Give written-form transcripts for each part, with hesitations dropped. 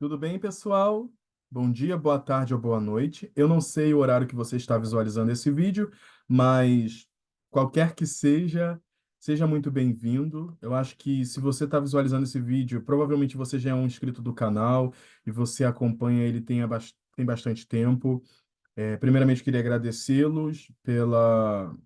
Tudo bem, pessoal? Bom dia, boa tarde ou boa noite. Eu não sei o horário que você está visualizando esse vídeo, mas qualquer que seja, seja muito bem-vindo. Eu acho que se você está visualizando esse vídeo, provavelmente você já é um inscrito do canal e você acompanha ele tem bastante tempo. Primeiramente, queria agradecê-los pela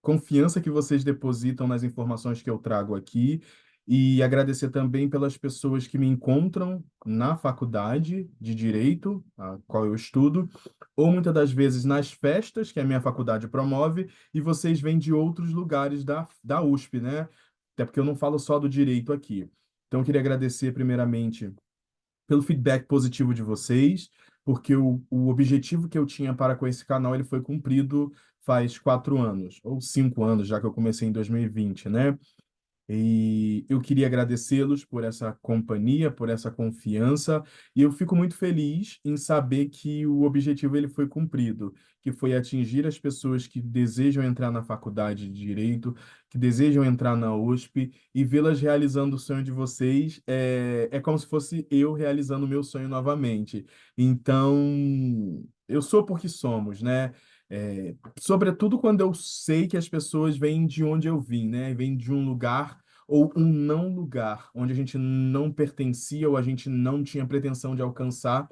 confiança que vocês depositam nas informações que eu trago aqui e agradecer também pelas pessoas que me encontram na faculdade de Direito, a qual eu estudo, ou muitas das vezes nas festas que a minha faculdade promove, e vocês vêm de outros lugares da USP, né? Até porque eu não falo só do direito aqui. Então, eu queria agradecer primeiramente pelo feedback positivo de vocês, porque o objetivo que eu tinha para com esse canal ele foi cumprido faz 4 anos, ou 5 anos, já que eu comecei em 2020, né? E eu queria agradecê-los por essa companhia, por essa confiança, e eu fico muito feliz em saber que o objetivo ele foi cumprido, que foi atingir as pessoas que desejam entrar na faculdade de Direito, que desejam entrar na USP e vê-las realizando o sonho de vocês, é como se fosse eu realizando o meu sonho novamente. Então, eu sou porque somos, né? Sobretudo quando eu sei que as pessoas vêm de onde eu vim, né? Vêm de um lugar ou um não lugar, onde a gente não pertencia ou a gente não tinha pretensão de alcançar,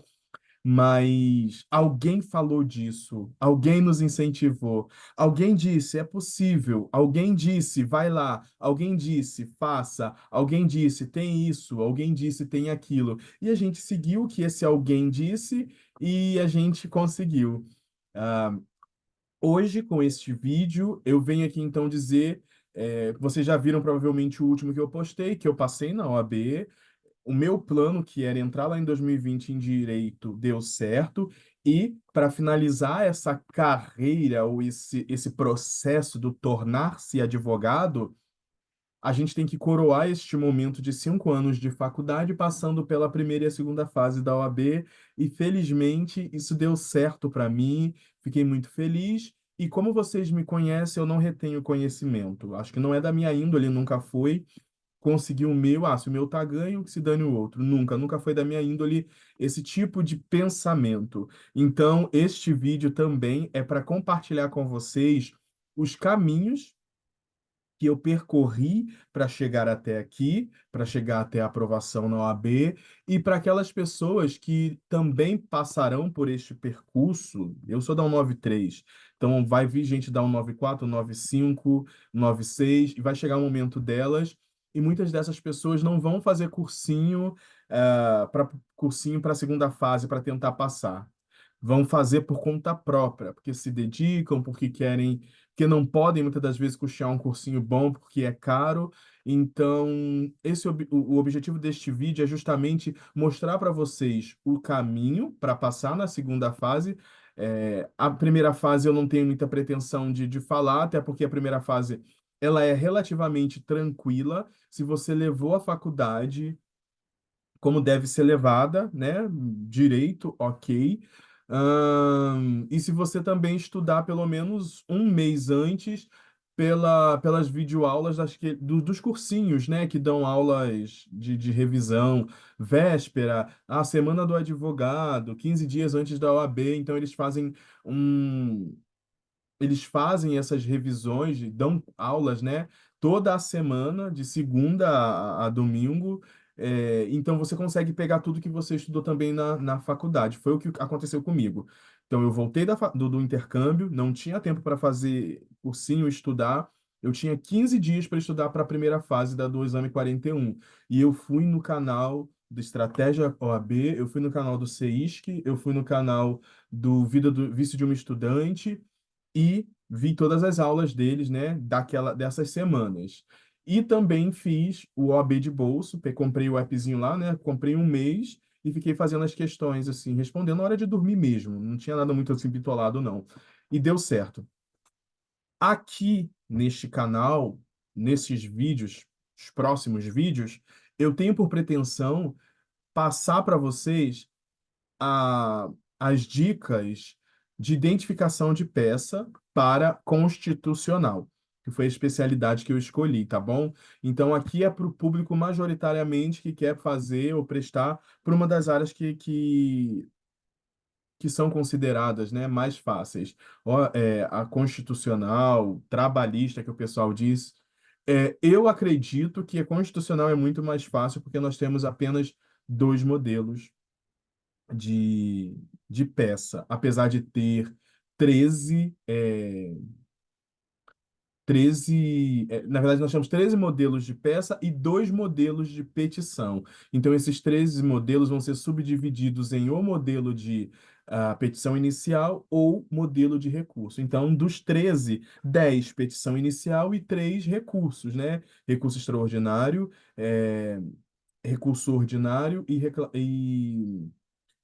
mas alguém falou disso, alguém nos incentivou, alguém disse, é possível, alguém disse, vai lá, alguém disse, faça, alguém disse, tem isso, alguém disse, tem aquilo. E a gente seguiu o que esse alguém disse e a gente conseguiu. Ah, Hoje, com este vídeo, eu venho aqui então dizer, vocês já viram provavelmente o último que eu postei, que eu passei na OAB, o meu plano, que era entrar lá em 2020 em Direito, deu certo, e para finalizar essa carreira ou esse processo do tornar-se advogado, a gente tem que coroar este momento de 5 anos de faculdade, passando pela primeira e a segunda fase da OAB, e felizmente isso deu certo para mim, fiquei muito feliz. E como vocês me conhecem, eu não retenho conhecimento. Acho que não é da minha índole, nunca foi. Conseguir o meu, se o meu tá ganho, que se dane o outro. Nunca foi da minha índole esse tipo de pensamento. Então, este vídeo também é para compartilhar com vocês os caminhos que eu percorri para chegar até aqui, para chegar até a aprovação na OAB, e para aquelas pessoas que também passarão por este percurso. Eu sou da 193, então vai vir gente da 194, 195, 96, e vai chegar o momento delas, e muitas dessas pessoas não vão fazer cursinho para a segunda fase para tentar passar. Vão fazer por conta própria, porque se dedicam, porque querem, porque não podem muitas das vezes custear um cursinho bom porque é caro. Então, o objetivo deste vídeo é justamente mostrar para vocês o caminho para passar na segunda fase. A primeira fase eu não tenho muita pretensão de falar, até porque a primeira fase ela é relativamente tranquila. Se você levou a faculdade como deve ser levada, né? Direito, ok. E se você também estudar pelo menos um mês antes pelas videoaulas dos cursinhos, né? Que dão aulas de revisão, véspera, a semana do advogado, 15 dias antes da OAB, então um, eles fazem essas revisões, dão aulas, né, toda a semana, de segunda a domingo. Então você consegue pegar tudo que você estudou também na faculdade. Foi o que aconteceu comigo. Então eu voltei do intercâmbio, não tinha tempo para fazer cursinho, estudar. Eu tinha 15 dias para estudar para a primeira fase do exame 41. E eu fui no canal do Estratégia OAB, eu fui no canal do CEISC, eu fui no canal do Vida do Vício de uma Estudante, e vi todas as aulas deles, né, dessas semanas. E também fiz o OAB de bolso, comprei o appzinho lá, né, comprei um mês e fiquei fazendo as questões, assim, respondendo na hora de dormir mesmo. Não tinha nada muito assim bitolado, não. E deu certo. Aqui neste canal, nesses vídeos, os próximos vídeos, eu tenho por pretensão passar para vocês a, as dicas de identificação de peça para constitucional. que foi a especialidade que eu escolhi, tá bom? Então, aqui é para o público majoritariamente que quer fazer ou prestar por uma das áreas que são consideradas, né, mais fáceis. A constitucional, trabalhista, que o pessoal diz. Eu acredito que a constitucional é muito mais fácil porque nós temos apenas dois modelos de, de peça, apesar de ter 13 na verdade, nós temos 13 modelos de peça e dois modelos de petição. Então, esses 13 modelos vão ser subdivididos em ou modelo de petição inicial ou modelo de recurso. Então, dos 13, 10 petição inicial e 3 recursos, né? Recurso extraordinário, recurso ordinário e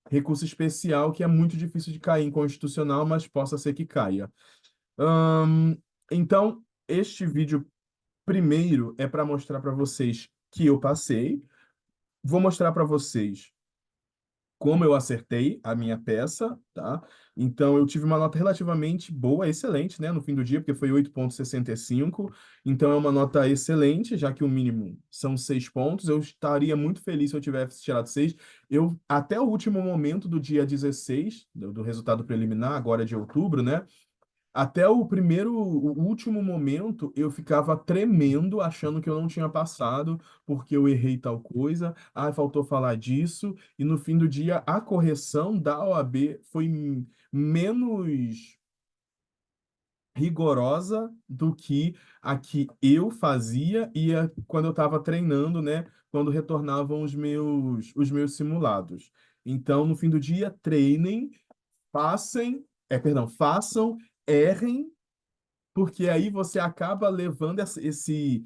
recurso especial, que é muito difícil de cair em constitucional, mas possa ser que caia. Ahn, então, este vídeo primeiro é para mostrar para vocês que eu passei. Vou mostrar para vocês como eu acertei a minha peça, tá? Então, eu tive uma nota relativamente boa, excelente, né, no fim do dia, porque foi 8,65. Então, é uma nota excelente, já que o mínimo são 6 pontos. Eu estaria muito feliz se eu tivesse tirado 6. Até o último momento do dia 16, do resultado preliminar, agora de outubro, né? Até o último momento, eu ficava tremendo, achando que eu não tinha passado, porque eu errei tal coisa, faltou falar disso, e no fim do dia, a correção da OAB foi menos rigorosa do que a que eu fazia quando eu estava treinando, né? Quando retornavam os meus simulados. Então, no fim do dia, treinem, façam, errem, porque aí você acaba levando esse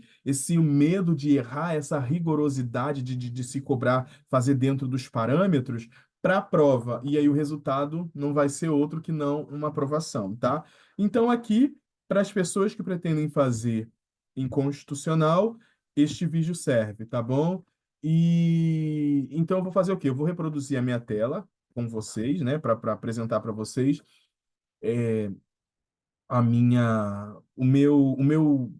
medo de errar, essa rigorosidade de se cobrar, fazer dentro dos parâmetros para a prova. E aí o resultado não vai ser outro que não uma aprovação, tá? Então, aqui, para as pessoas que pretendem fazer em constitucional, este vídeo serve, tá bom? E então eu vou fazer o quê? Eu vou reproduzir a minha tela com vocês, né, para apresentar para vocês o meu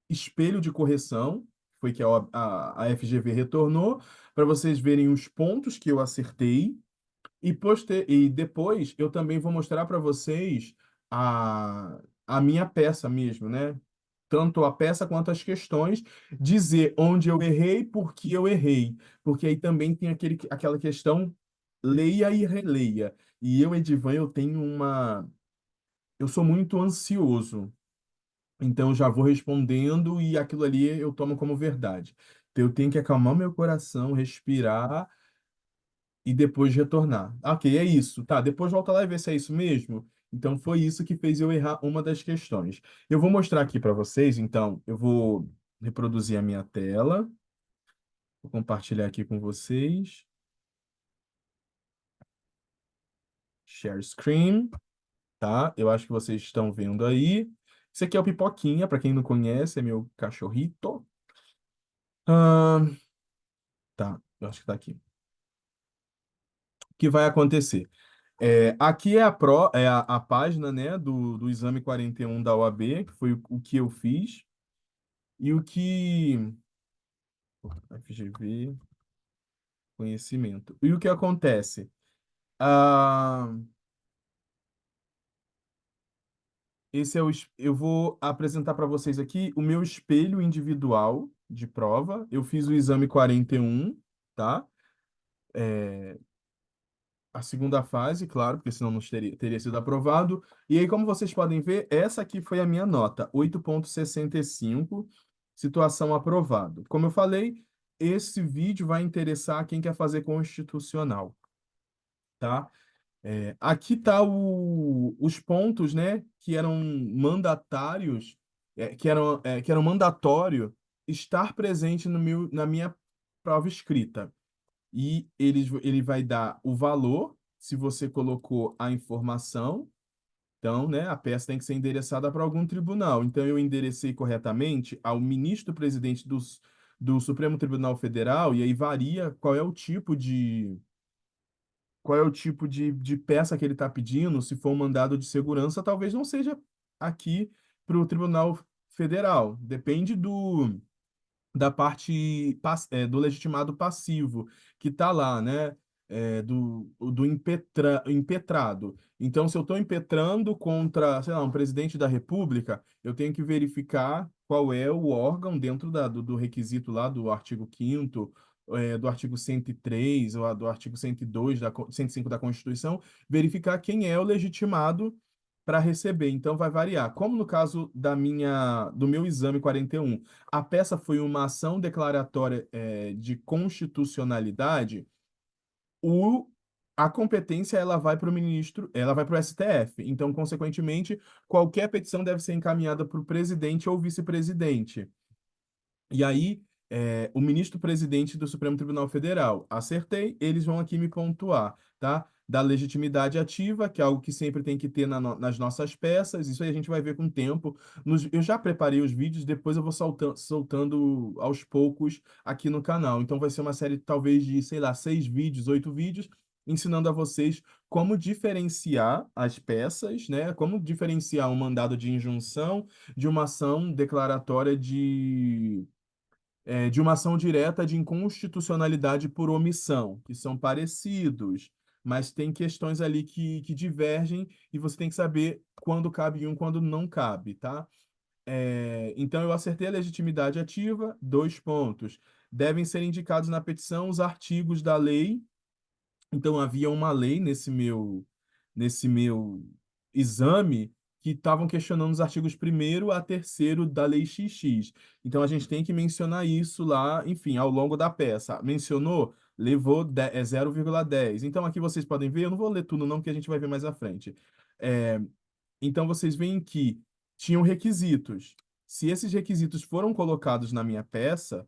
espelho de correção, foi que a FGV retornou, para vocês verem os pontos que eu acertei, e depois eu também vou mostrar para vocês a minha peça mesmo, né? Tanto a peça quanto as questões, dizer onde eu errei, por que eu errei. Porque aí também tem aquela questão, leia e releia. E eu, Edivan, eu sou muito ansioso. Então, eu já vou respondendo e aquilo ali eu tomo como verdade. Então, eu tenho que acalmar meu coração, respirar e depois retornar. Ok, é isso. Tá, depois volta lá e vê se é isso mesmo. Então, foi isso que fez eu errar uma das questões. Eu vou mostrar aqui para vocês, então, eu vou reproduzir a minha tela, vou compartilhar aqui com vocês. Share screen, tá? Eu acho que vocês estão vendo aí. Esse aqui é o Pipoquinha, para quem não conhece, é meu cachorrito. Ah, tá, eu acho que tá aqui. Que vai acontecer? Aqui é a página, né, do exame 41 da OAB, que foi o que eu fiz, e o que. FGV, conhecimento. E o que acontece? Ah, eu vou apresentar para vocês aqui o meu espelho individual de prova. Eu fiz o exame 41, tá? A segunda fase, claro, porque senão não teria sido aprovado. E aí, como vocês podem ver, essa aqui foi a minha nota, 8,65, situação aprovado. Como eu falei, esse vídeo vai interessar quem quer fazer constitucional, tá? Aqui tá os pontos, né, que eram mandatários, que eram mandatório estar presente na minha prova escrita. E ele vai dar o valor, se você colocou a informação. Então, né, a peça tem que ser endereçada para algum tribunal. Então, eu enderecei corretamente ao ministro-presidente do Supremo Tribunal Federal, e aí varia qual é o tipo de peça que ele está pedindo. Se for um mandado de segurança, talvez não seja aqui para o Tribunal Federal. Depende da parte do legitimado passivo que está lá, né? Do impetrado. Então, se eu estou impetrando contra, sei lá, um presidente da República, eu tenho que verificar qual é o órgão dentro do requisito lá do artigo 5º, do artigo 103 ou do artigo 102 105 da Constituição, verificar quem é o legitimado para receber. Então, vai variar. Como no caso do meu exame 41, a peça foi uma ação declaratória, de constitucionalidade, o, a competência ela vai para o ministro, ela vai para o STF. Então, consequentemente, qualquer petição deve ser encaminhada para o presidente ou vice-presidente. E aí, o ministro-presidente do Supremo Tribunal Federal, acertei, eles vão aqui me pontuar, tá? Da legitimidade ativa, que é algo que sempre tem que ter nas nossas peças, isso aí a gente vai ver com o tempo. Eu já preparei os vídeos, depois eu vou soltando aos poucos aqui no canal. Então vai ser uma série talvez de, sei lá, 6 vídeos, 8 vídeos, ensinando a vocês como diferenciar as peças, né? Como diferenciar um mandado de injunção de uma ação declaratória de uma ação direta de inconstitucionalidade por omissão, que são parecidos, mas tem questões ali que divergem e você tem que saber quando cabe um, quando não cabe, tá? Então, eu acertei a legitimidade ativa, 2 pontos. Devem ser indicados na petição os artigos da lei. Então, havia uma lei nesse meu exame que estavam questionando os artigos 1º a 3º da Lei XX. Então, a gente tem que mencionar isso lá, enfim, ao longo da peça. Mencionou? Levou 0,10. Então, aqui vocês podem ver, eu não vou ler tudo não, porque a gente vai ver mais à frente. É, então, vocês veem que tinham requisitos. Se esses requisitos foram colocados na minha peça,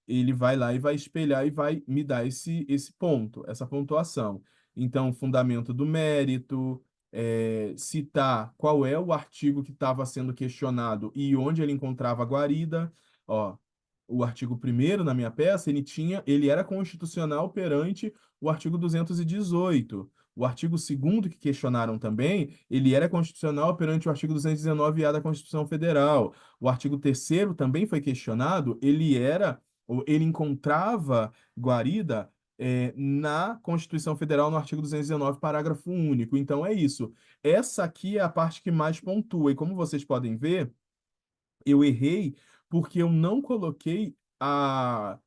ele vai lá e vai espelhar e vai me dar esse ponto, essa pontuação. Então, fundamento do mérito, citar qual é o artigo que estava sendo questionado e onde ele encontrava a guarida. Ó, o artigo 1º na minha peça, ele era constitucional perante o artigo 218. O artigo 2º que questionaram também, ele era constitucional perante o artigo 219-A da Constituição Federal. O artigo 3º também foi questionado, ele encontrava guarida, na Constituição Federal, no artigo 219, parágrafo único. Então, é isso. Essa aqui é a parte que mais pontua. E como vocês podem ver, eu errei porque eu não coloquei a.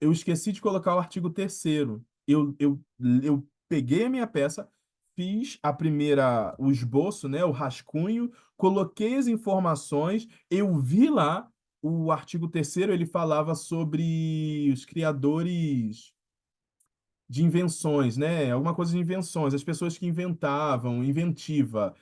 Eu esqueci de colocar o artigo 3º. Eu peguei a minha peça, fiz o esboço, né, o rascunho, coloquei as informações, eu vi lá o artigo 3º, ele falava sobre os criadores de invenções, né? Alguma coisa de invenções, as pessoas que inventavam, inventiva,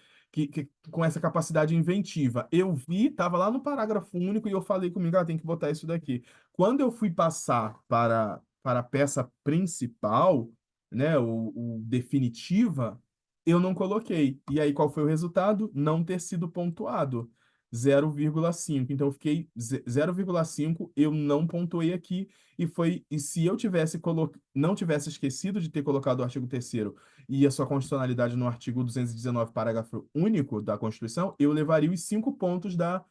com essa capacidade inventiva. Eu vi, estava lá no parágrafo único e eu falei comigo, tem que botar isso daqui. Quando eu fui passar para a peça principal, né, o definitiva, eu não coloquei. E aí, qual foi o resultado? Não ter sido pontuado. 0,5. Então, eu fiquei 0,5, eu não pontuei aqui, e se eu não tivesse esquecido de ter colocado o artigo 3º e a sua constitucionalidade no artigo 219, parágrafo único da Constituição, eu levaria os 5 pontos da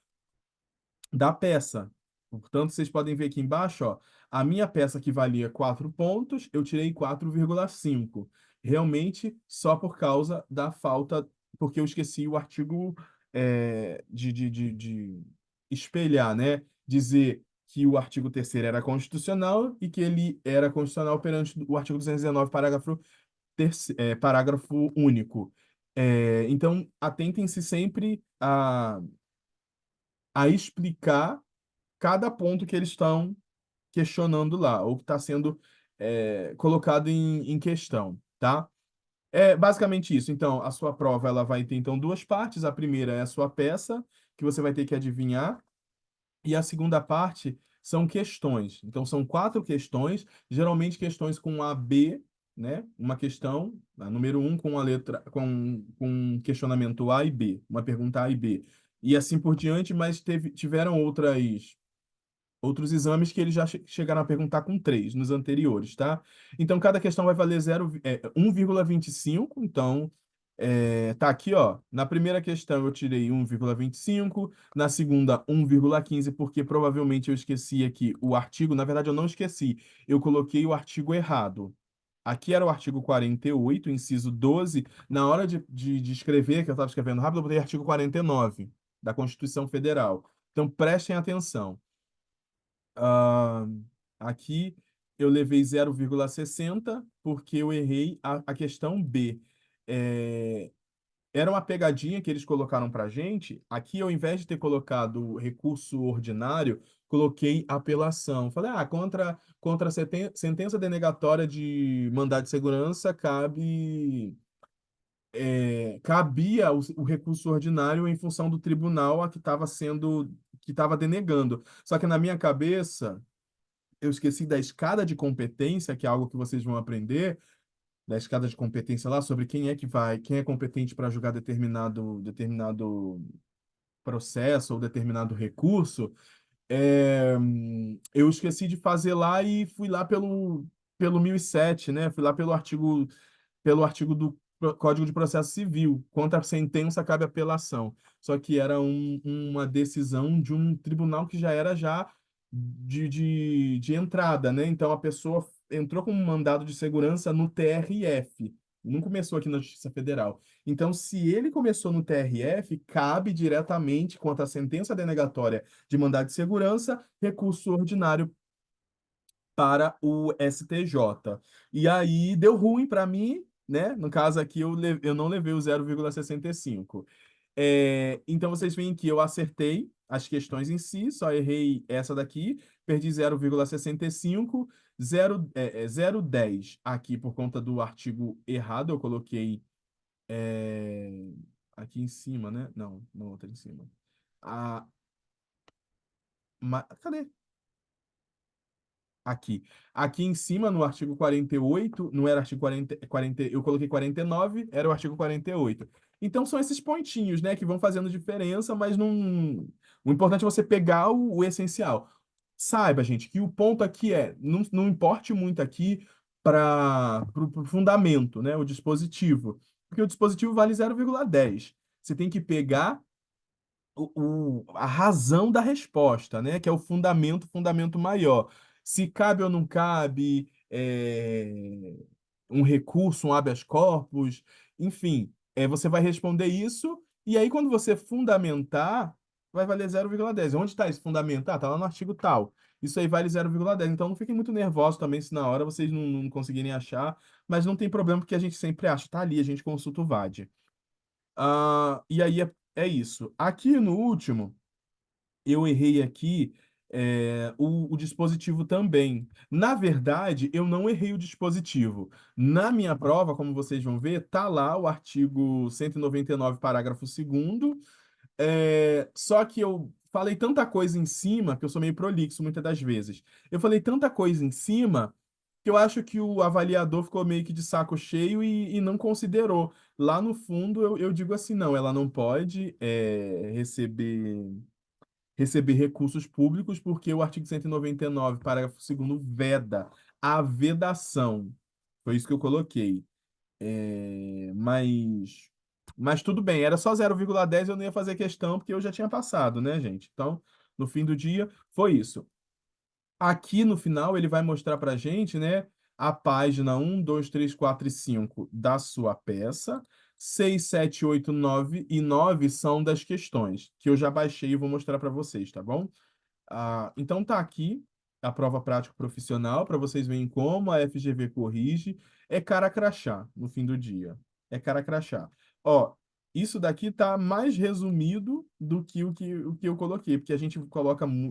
peça. Portanto, vocês podem ver aqui embaixo, ó, a minha peça que valia 4 pontos, eu tirei 4,5. Realmente, só por causa da falta, porque eu esqueci o artigo, de espelhar, né? Dizer que o artigo 3º era constitucional e que ele era constitucional perante o artigo 219, parágrafo único. Então, atentem-se sempre a explicar cada ponto que eles estão questionando lá, ou que está sendo, colocado em questão, tá? É basicamente isso. Então, a sua prova ela vai ter então 2 partes. A primeira é a sua peça, que você vai ter que adivinhar, e a segunda parte são questões. Então, são 4 questões, geralmente questões com A, B, né? Uma questão, a número 1, com a letra, com um questionamento A e B, uma pergunta A e B. E assim por diante, mas tiveram outros exames que eles já chegaram a perguntar com 3 nos anteriores, tá? Então, cada questão vai valer 1,25, então Tá aqui, ó. Na primeira questão eu tirei 1,25, na segunda 1,15, porque provavelmente eu esqueci aqui o artigo. Na verdade, eu não esqueci, eu coloquei o artigo errado. Aqui era o artigo 48, inciso 12. Na hora de escrever, que eu estava escrevendo rápido, eu botei artigo 49 da Constituição Federal. Então prestem atenção. Ah, aqui eu levei 0,60 porque eu errei a questão B. É, era uma pegadinha que eles colocaram para gente. Aqui, ao invés de ter colocado recurso ordinário, coloquei apelação. Falei, contra a sentença denegatória de mandado de segurança, cabia o recurso ordinário em função do tribunal a que estava denegando. Só que na minha cabeça, eu esqueci da escada de competência, que é algo que vocês vão aprender, da escada de competência lá, sobre quem é competente para julgar determinado processo ou determinado recurso. Eu esqueci de fazer lá e fui lá pelo 1007, né? Fui lá pelo artigo do Código de Processo Civil. Contra a sentença cabe apelação. Só que era uma decisão de um tribunal que já era já de entrada, né? Então a pessoa entrou com um mandado de segurança no TRF. Não começou aqui na Justiça Federal. Então, se ele começou no TRF, cabe diretamente contra a sentença denegatória de mandado de segurança, recurso ordinário para o STJ. E aí deu ruim para mim, né? No caso aqui, eu não levei o 0,65. Então vocês veem que eu acertei as questões em si, só errei essa daqui, perdi 0,65, 0,10 aqui por conta do artigo errado, eu coloquei é, aqui em cima, né? Não, não outra em cima. A, cadê? Aqui. Aqui em cima, no artigo 48, não era artigo 40, eu coloquei 49, era o artigo 48. Então são esses pontinhos, né, que vão fazendo diferença, mas não. O importante é você pegar o essencial. Saiba, gente, que o ponto aqui não importe muito aqui para o fundamento, né, o dispositivo. Porque o dispositivo vale 0,10. Você tem que pegar a razão da resposta, né? Que é o fundamento maior. Se cabe ou não cabe um recurso, um habeas corpus, enfim, você vai responder isso, e aí quando você fundamentar, vai valer 0,10. Onde está esse fundamento? Ah, tá lá no artigo tal. Isso aí vale 0,10. Então não fiquem muito nervosos também se na hora vocês não conseguirem achar, mas não tem problema porque a gente sempre acha, tá ali, a gente consulta o VAD. E aí é isso. Aqui no último, eu errei aqui o dispositivo também. Na verdade, eu não errei o dispositivo. Na minha prova, como vocês vão ver, tá lá o artigo 199, parágrafo 2º. Só que eu falei tanta coisa em cima, que eu sou meio prolixo muitas das vezes. Eu falei tanta coisa em cima que eu acho que o avaliador ficou meio que de saco cheio e não considerou. Lá no fundo, eu digo assim, não, ela não pode receber recursos públicos porque o artigo 199, parágrafo 2º, veda a vedação. Foi isso que eu coloquei. Mas tudo bem, era só 0,10, eu não ia fazer questão porque eu já tinha passado, né, gente? Então, no fim do dia, foi isso. Aqui no final ele vai mostrar para a gente, né, a página 1, 2, 3, 4 e 5 da sua peça. 6, 7, 8, 9 e 9 são das questões, que eu já baixei e vou mostrar para vocês, tá bom? Então tá aqui a prova prática profissional para vocês verem como a FGV corrige. É cara crachá no fim do dia. É cara crachá. Ó, isso daqui tá mais resumido do que o que eu coloquei, porque a gente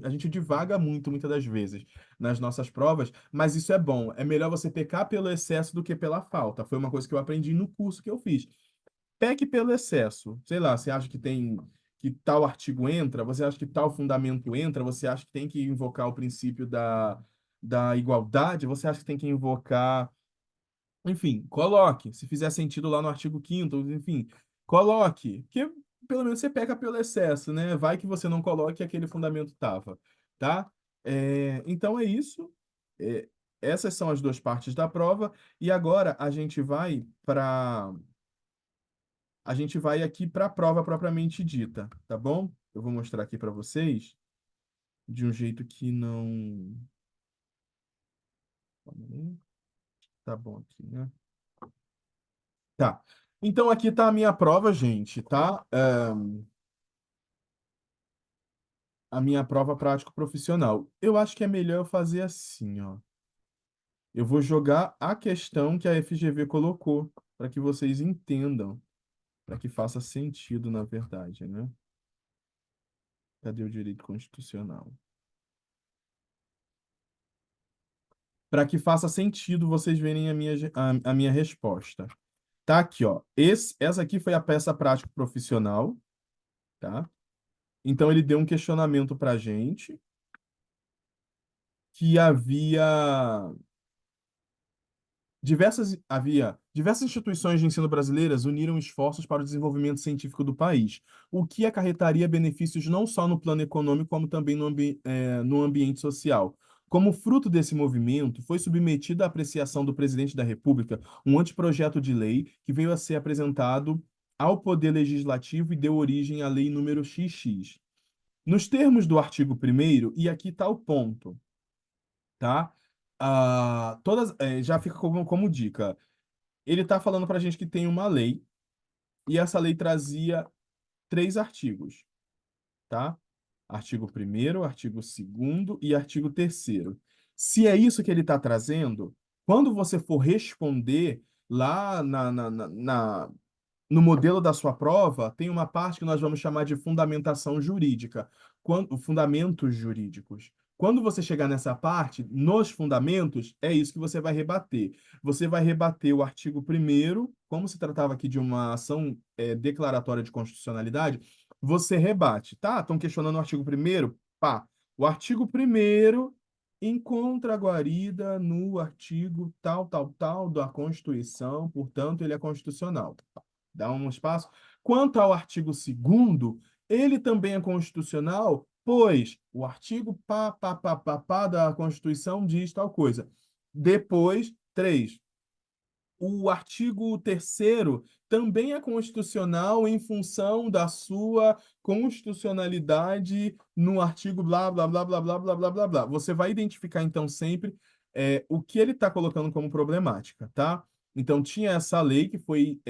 a gente divaga muito muitas das vezes nas nossas provas, mas isso é bom. É melhor você pecar pelo excesso do que pela falta. Foi uma coisa que eu aprendi no curso que eu fiz. Peque pelo excesso. Sei lá, você acha que tal artigo entra, você acha que tal fundamento entra, você acha que tem que invocar o princípio da igualdade, você acha que tem que invocar, enfim, coloque. Se fizer sentido lá no artigo 5º, enfim, coloque. Porque pelo menos você peca pelo excesso, né? Vai que você não coloque e aquele fundamento tava, tá? Então é isso. É, essas são as duas partes da prova. E agora a gente vai para a gente vai aqui para a prova propriamente dita, tá bom? Eu vou mostrar aqui para vocês de um jeito que não. Tá bom aqui, né? Tá. Então aqui tá a minha prova, gente, tá? A minha prova prático profissional. Eu acho que é melhor eu fazer assim, ó. Eu vou jogar a questão que a FGV colocou, para que vocês entendam, para que faça sentido, na verdade, né? Cadê o direito constitucional? Para que faça sentido vocês verem a minha resposta. Tá aqui, ó. Essa aqui foi a peça prático profissional, tá? Então ele deu um questionamento para a gente que havia diversas instituições de ensino brasileiras uniram esforços para o desenvolvimento científico do país, o que acarretaria benefícios não só no plano econômico, como também no ambiente social. Como fruto desse movimento, foi submetido à apreciação do presidente da República um anteprojeto de lei que veio a ser apresentado ao Poder Legislativo e deu origem à Lei número XX. Nos termos do artigo 1º, e aqui está o ponto, tá? Já fica como dica. Ele está falando para a gente que tem uma lei, e essa lei trazia 3 artigos, tá? Artigo 1º, artigo 2º e artigo 3º. Se é isso que ele está trazendo, quando você for responder lá no modelo da sua prova, tem uma parte que nós vamos chamar de fundamentação jurídica, fundamentos jurídicos. Quando você chegar nessa parte, nos fundamentos, é isso que você vai rebater. Você vai rebater o artigo 1º, como se tratava aqui de uma ação declaratória de constitucionalidade, você rebate, tá? Estão questionando o artigo 1º? Pá. O artigo 1º encontra a guarida no artigo tal, tal, tal da Constituição, portanto, ele é constitucional. Dá um espaço. Quanto ao artigo 2º, ele também é constitucional, pois o artigo pá da Constituição diz tal coisa. Depois, 3. O artigo 3º também é constitucional em função da sua constitucionalidade no artigo blá, blá, blá, blá, blá, blá, blá, blá, blá. Você vai identificar, então, sempre o que ele está colocando como problemática, tá? Então, tinha essa lei que foi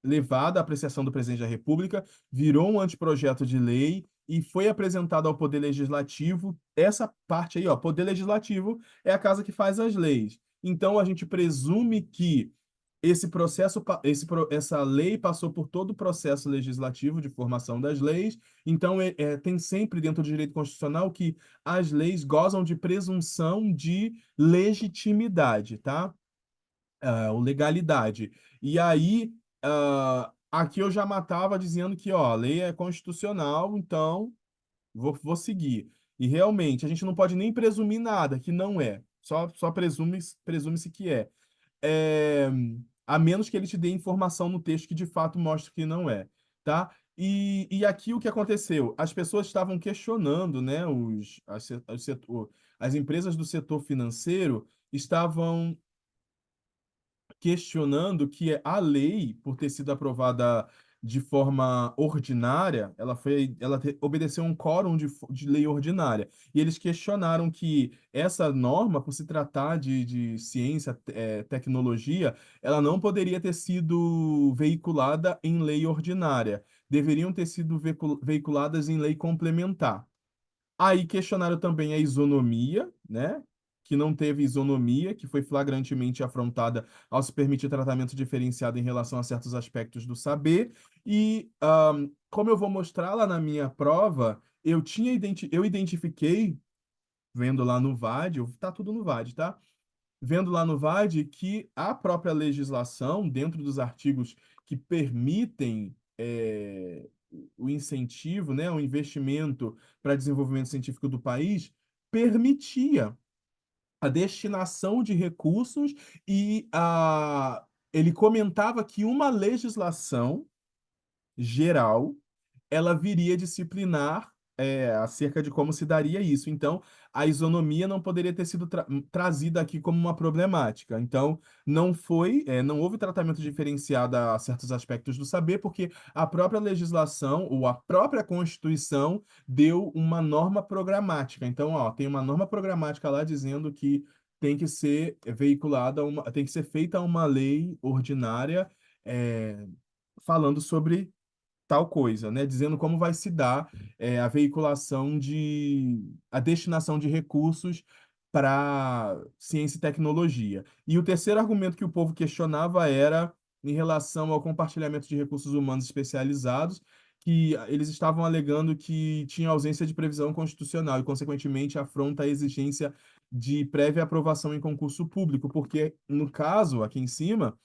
levada à apreciação do presidente da República, virou um anteprojeto de lei e foi apresentado ao Poder Legislativo. Essa parte aí, ó, Poder Legislativo é a casa que faz as leis. Então, a gente presume que essa lei passou por todo o processo legislativo de formação das leis. Então, tem sempre dentro do direito constitucional que as leis gozam de presunção de legitimidade, tá? Ou legalidade. E aí, aqui eu já matava dizendo que, ó, a lei é constitucional, então vou seguir. E realmente, a gente não pode nem presumir nada que não é. Só presume-se que é. É, a menos que ele te dê informação no texto que de fato mostre que não é, tá? E aqui o que aconteceu? As pessoas estavam questionando, né? As empresas do setor financeiro estavam questionando que a lei, por ter sido aprovada de forma ordinária, obedeceu um quórum de lei ordinária. E eles questionaram que essa norma, por se tratar de ciência, tecnologia, ela não poderia ter sido veiculada em lei ordinária. Deveriam ter sido veiculadas em lei complementar. Aí questionaram também a isonomia, né? Que não teve isonomia, que foi flagrantemente afrontada ao se permitir tratamento diferenciado em relação a certos aspectos do saber. E, como eu vou mostrar lá na minha prova, eu identifiquei, vendo lá no VAD, tá tudo no VAD, tá? Vendo lá no VAD que a própria legislação, dentro dos artigos que permitem o incentivo, né, o investimento para desenvolvimento científico do país, permitia a destinação de recursos e ele comentava que uma legislação geral ela viria disciplinar acerca de como se daria isso. Então, a isonomia não poderia ter sido trazida aqui como uma problemática. Então, não houve tratamento diferenciado a certos aspectos do saber, porque a própria legislação ou a própria Constituição deu uma norma programática. Então, ó, tem uma norma programática lá dizendo que tem que ser tem que ser feita uma lei ordinária, é, falando sobre tal coisa, né? Dizendo como vai se dar a destinação de recursos para ciência e tecnologia. E o terceiro argumento que o povo questionava era em relação ao compartilhamento de recursos humanos especializados, que eles estavam alegando que tinha ausência de previsão constitucional e, consequentemente, afronta a exigência de prévia aprovação em concurso público, porque, no caso, aqui em cima,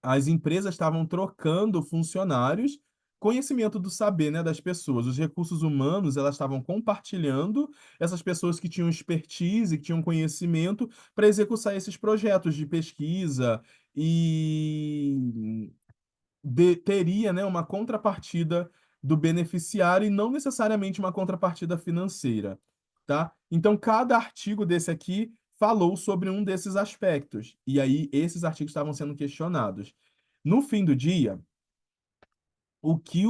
as empresas estavam trocando funcionários, conhecimento do saber, né, das pessoas. Os recursos humanos, elas estavam compartilhando essas pessoas que tinham expertise, que tinham conhecimento para executar esses projetos de pesquisa e teria, né, uma contrapartida do beneficiário e não necessariamente uma contrapartida financeira, tá? Então, cada artigo desse aqui falou sobre um desses aspectos, e aí esses artigos estavam sendo questionados. No fim do dia, o que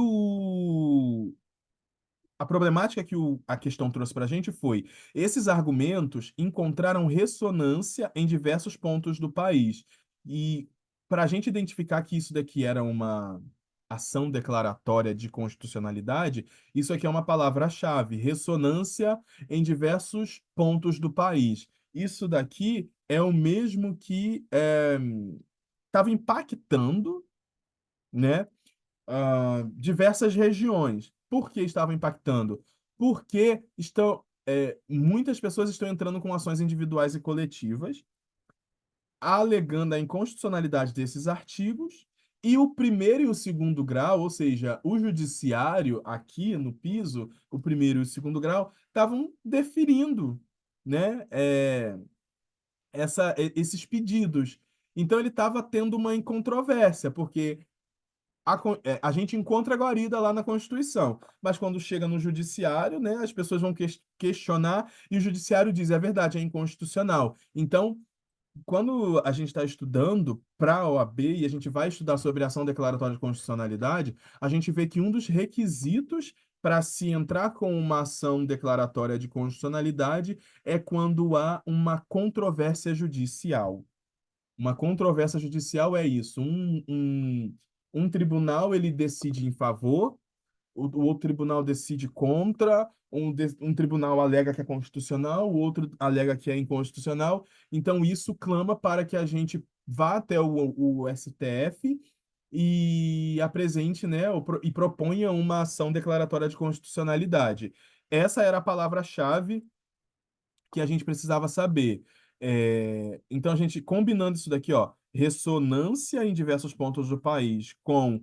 a problemática que a questão trouxe para a gente foi: esses argumentos encontraram ressonância em diversos pontos do país. E para a gente identificar que isso daqui era uma ação declaratória de constitucionalidade, isso aqui é uma palavra-chave: ressonância em diversos pontos do país. Isso daqui é o mesmo que estava impactando, né, diversas regiões. Por que estavam impactando? Porque muitas pessoas estão entrando com ações individuais e coletivas, alegando a inconstitucionalidade desses artigos, e o primeiro e o segundo grau, ou seja, o judiciário aqui no piso, o primeiro e o segundo grau, estavam deferindo, né, esses pedidos. Então ele estava tendo uma controvérsia, porque a gente encontra a guarida lá na Constituição, mas quando chega no judiciário, né, as pessoas vão questionar e o judiciário diz, é verdade, é inconstitucional. Então, quando a gente está estudando para a OAB e a gente vai estudar sobre ação declaratória de constitucionalidade, a gente vê que um dos requisitos para se entrar com uma ação declaratória de constitucionalidade é quando há uma controvérsia judicial. Uma controvérsia judicial é isso. Um tribunal ele decide em favor, o outro tribunal decide contra, um tribunal alega que é constitucional, o outro alega que é inconstitucional. Então, isso clama para que a gente vá até o STF e apresente, né, e proponha uma ação declaratória de constitucionalidade. Essa era a palavra-chave que a gente precisava saber. Então, a gente combinando isso daqui, ó, ressonância em diversos pontos do país com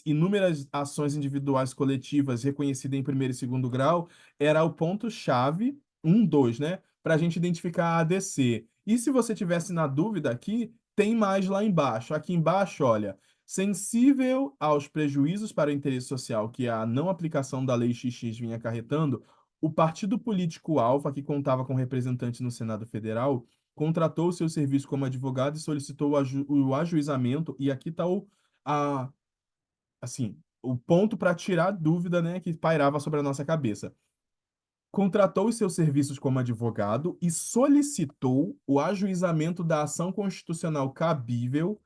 inúmeras ações individuais coletivas reconhecidas em primeiro e segundo grau, era o ponto-chave, 2, né, para a gente identificar a ADC. E se você tivesse na dúvida aqui, tem mais lá embaixo. Aqui embaixo, olha, sensível aos prejuízos para o interesse social que a não aplicação da Lei XX vinha acarretando, o partido político Alfa, que contava com representantes no Senado Federal, contratou o seu serviço como advogado e solicitou o ajuizamento, e aqui está a, o ponto para tirar a dúvida, né, que pairava sobre a nossa cabeça. Contratou os seus serviços como advogado e solicitou o ajuizamento da ação constitucional cabível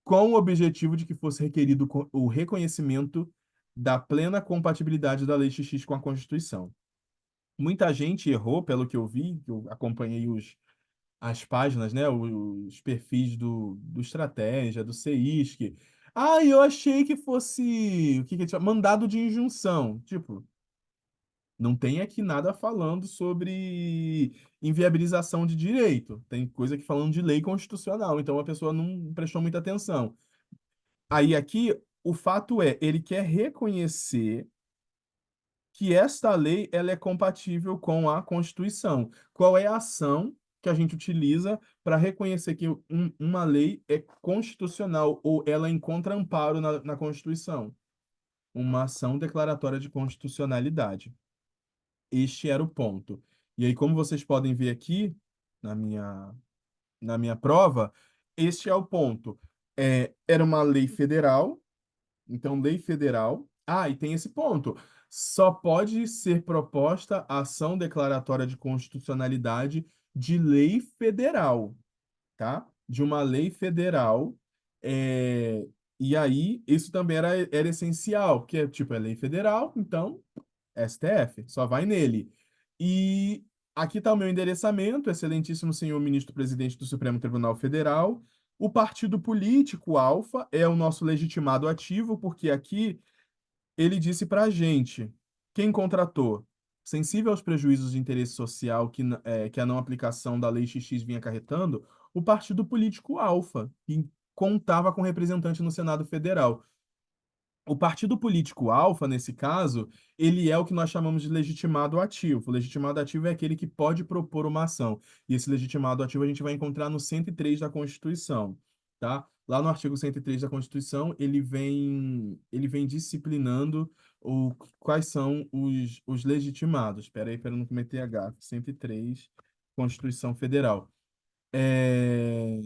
com o objetivo de que fosse requerido o reconhecimento da plena compatibilidade da Lei XX com a Constituição. Muita gente errou, pelo que eu vi, que eu acompanhei as páginas, né, os perfis do Estratégia, do CEISC. Ah, eu achei que fosse o que que tinha mandado de injunção. Tipo, não tem aqui nada falando sobre inviabilização de direito. Tem coisa aqui falando de lei constitucional, então a pessoa não prestou muita atenção. Aí aqui, o fato é, ele quer reconhecer que esta lei ela é compatível com a Constituição. Qual é a ação que a gente utiliza para reconhecer que uma lei é constitucional ou ela encontra amparo na Constituição? uma ação declaratória de constitucionalidade. Este era o ponto. E aí, como vocês podem ver aqui na minha prova, este é o ponto. Era uma lei federal, então lei federal. Ah, e tem esse ponto. Só pode ser proposta ação declaratória de constitucionalidade de lei federal, tá? De uma lei federal. é, E aí, isso também era essencial, porque, tipo, é lei federal, então STF, só vai nele. E aqui está o meu endereçamento, excelentíssimo senhor ministro-presidente do Supremo Tribunal Federal. O partido político Alfa é o nosso legitimado ativo, porque aqui ele disse para a gente, quem contratou, sensível aos prejuízos de interesse social que a não aplicação da Lei XX vinha acarretando, o partido político Alfa, que contava com representante no Senado Federal. O partido político alfa, nesse caso, ele é o que nós chamamos de legitimado ativo. O legitimado ativo é aquele que pode propor uma ação. E esse legitimado ativo a gente vai encontrar no 103 da Constituição, tá? Lá no artigo 103 da Constituição, ele vem disciplinando quais são os legitimados. Espera aí, para não cometer a gafe. 103, Constituição Federal. É...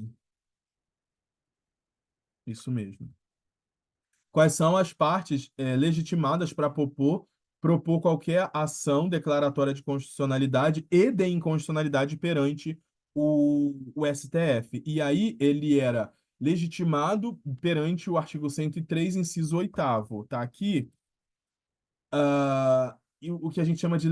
Isso mesmo. Quais são as partes legitimadas para propor qualquer ação declaratória de constitucionalidade e de inconstitucionalidade perante o STF. E aí ele era legitimado perante o artigo 103, inciso 8º. Tá aqui e o que a gente chama de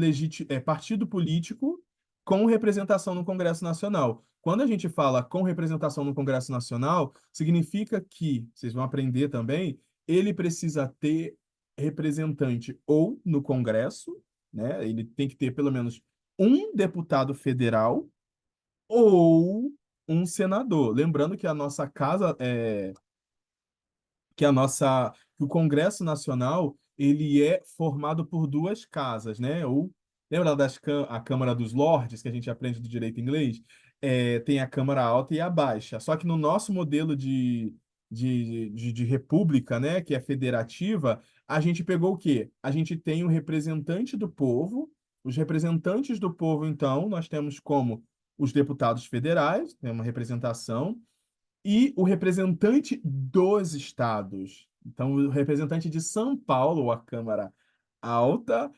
partido político com representação no Congresso Nacional. Quando a gente fala com representação no Congresso Nacional, significa que, vocês vão aprender também, ele precisa ter representante ou no Congresso, né? Ele tem que ter pelo menos um deputado federal ou um senador. Lembrando que a nossa casa que o Congresso Nacional ele é formado por duas casas, né? Lembra a Câmara dos Lordes, que a gente aprende do direito inglês? Tem a Câmara Alta e a Baixa. Só que no nosso modelo de república, né, que é federativa, a gente pegou o quê? A gente tem o representante do povo. Os representantes do povo, então, nós temos como os deputados federais, tem uma representação, e o representante dos estados. Então, o representante de São Paulo, a Câmara Alta,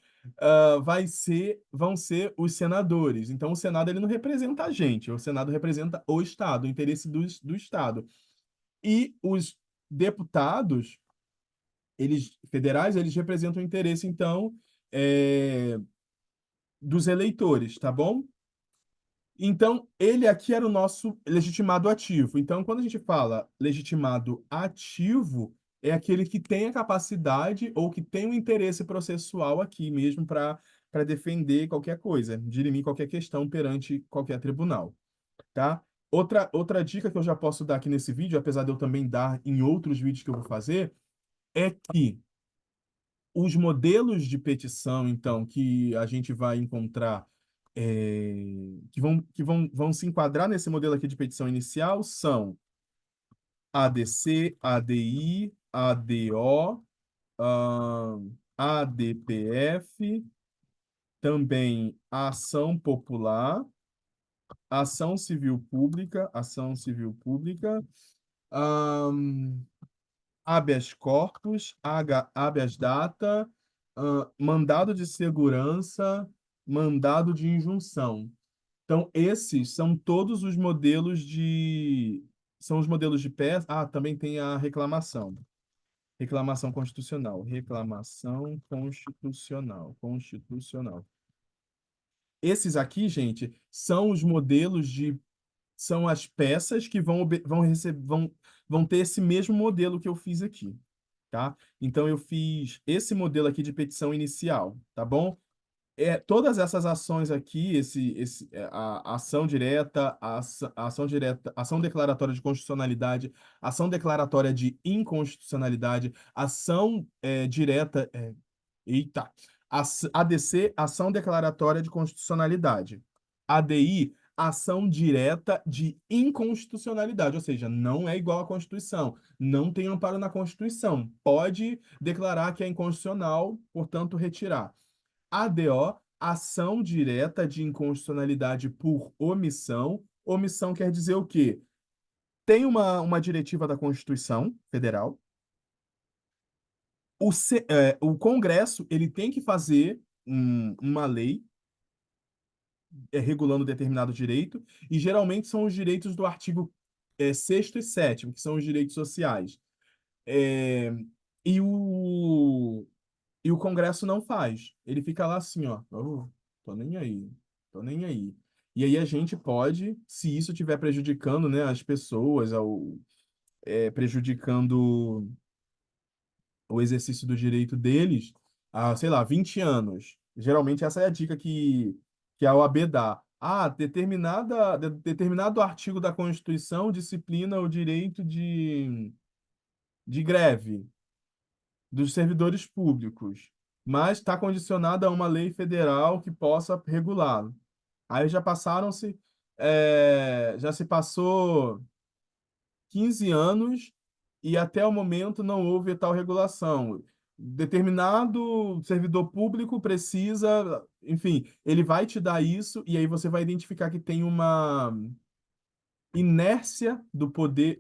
vão ser os senadores. Então, o Senado ele não representa a gente, o Senado representa o Estado, o interesse do Estado. E os deputados, eles federais, eles representam o interesse, então, dos eleitores, tá bom? Então, ele aqui era o nosso legitimado ativo. Então, quando a gente fala legitimado ativo, é aquele que tem a capacidade ou que tem o interesse processual aqui mesmo para defender qualquer coisa, dirimir qualquer questão perante qualquer tribunal, tá? Outra dica que eu já posso dar aqui nesse vídeo, apesar de eu também dar em outros vídeos que eu vou fazer, é que os modelos de petição, então, que a gente vai encontrar, vão se enquadrar nesse modelo aqui de petição inicial são ADC, ADI, ADO, ADPF, também ação popular, ação civil pública, ahn, habeas corpus, habeas data, mandado de segurança, mandado de injunção. Então, esses são todos os modelos de. São os modelos de peça. Ah, também tem a reclamação. Reclamação constitucional. Reclamação constitucional. Constitucional. Esses aqui, gente, são os modelos de. São as peças que vão ter esse mesmo modelo que eu fiz aqui, tá? Então, eu fiz esse modelo aqui de petição inicial, tá bom? Todas essas ações aqui, a ação direta, a ação direta, ação declaratória de constitucionalidade, ação declaratória de inconstitucionalidade, ação direta, eita, ADC, ação declaratória de constitucionalidade. ADI, ação direta de inconstitucionalidade, ou seja, não é igual à Constituição, não tem amparo na Constituição, pode declarar que é inconstitucional, portanto, retirar. ADO, ação direta de inconstitucionalidade por omissão. Omissão quer dizer o quê? Tem uma diretiva da Constituição Federal, o Congresso ele tem que fazer uma lei regulando determinado direito, e geralmente são os direitos do artigo 6º e 7º, que são os direitos sociais. É, e, o, e o Congresso não faz. Ele fica lá assim, ó, "Oh, tô nem aí, tô nem aí." E aí a gente pode, se isso estiver prejudicando, né, as pessoas, prejudicando o exercício do direito deles há, sei lá, 20 anos. Geralmente essa é a dica que a OAB dá. Determinado artigo da Constituição disciplina o direito de greve dos servidores públicos, mas está condicionado a uma lei federal que possa regulá-lo. Aí já se passou 15 anos e até o momento não houve tal regulação. Determinado servidor público precisa, enfim, ele vai te dar isso e aí você vai identificar que tem uma inércia do poder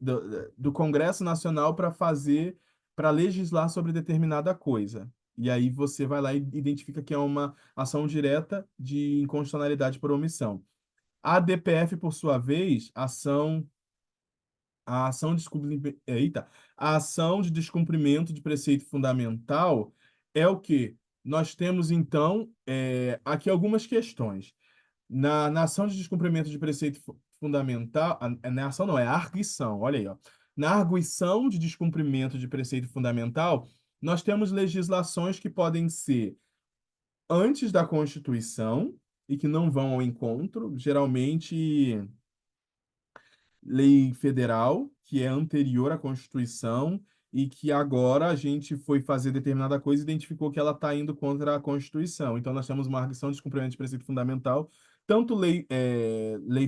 do Congresso Nacional para legislar sobre determinada coisa. E aí você vai lá e identifica que é uma ação direta de inconstitucionalidade por omissão. A DPF, por sua vez, a ação de descumprimento, a ação de descumprimento de preceito fundamental é o quê? Nós temos, então, aqui algumas questões. Na ação de descumprimento de preceito fundamental, na ação não, é a arguição, olha aí, ó. Na arguição de descumprimento de preceito fundamental, nós temos legislações que podem ser antes da Constituição e que não vão ao encontro, geralmente lei federal, que é anterior à Constituição, e que agora a gente foi fazer determinada coisa e identificou que ela está indo contra a Constituição. Então, nós temos uma arguição de descumprimento de preceito fundamental, tanto lei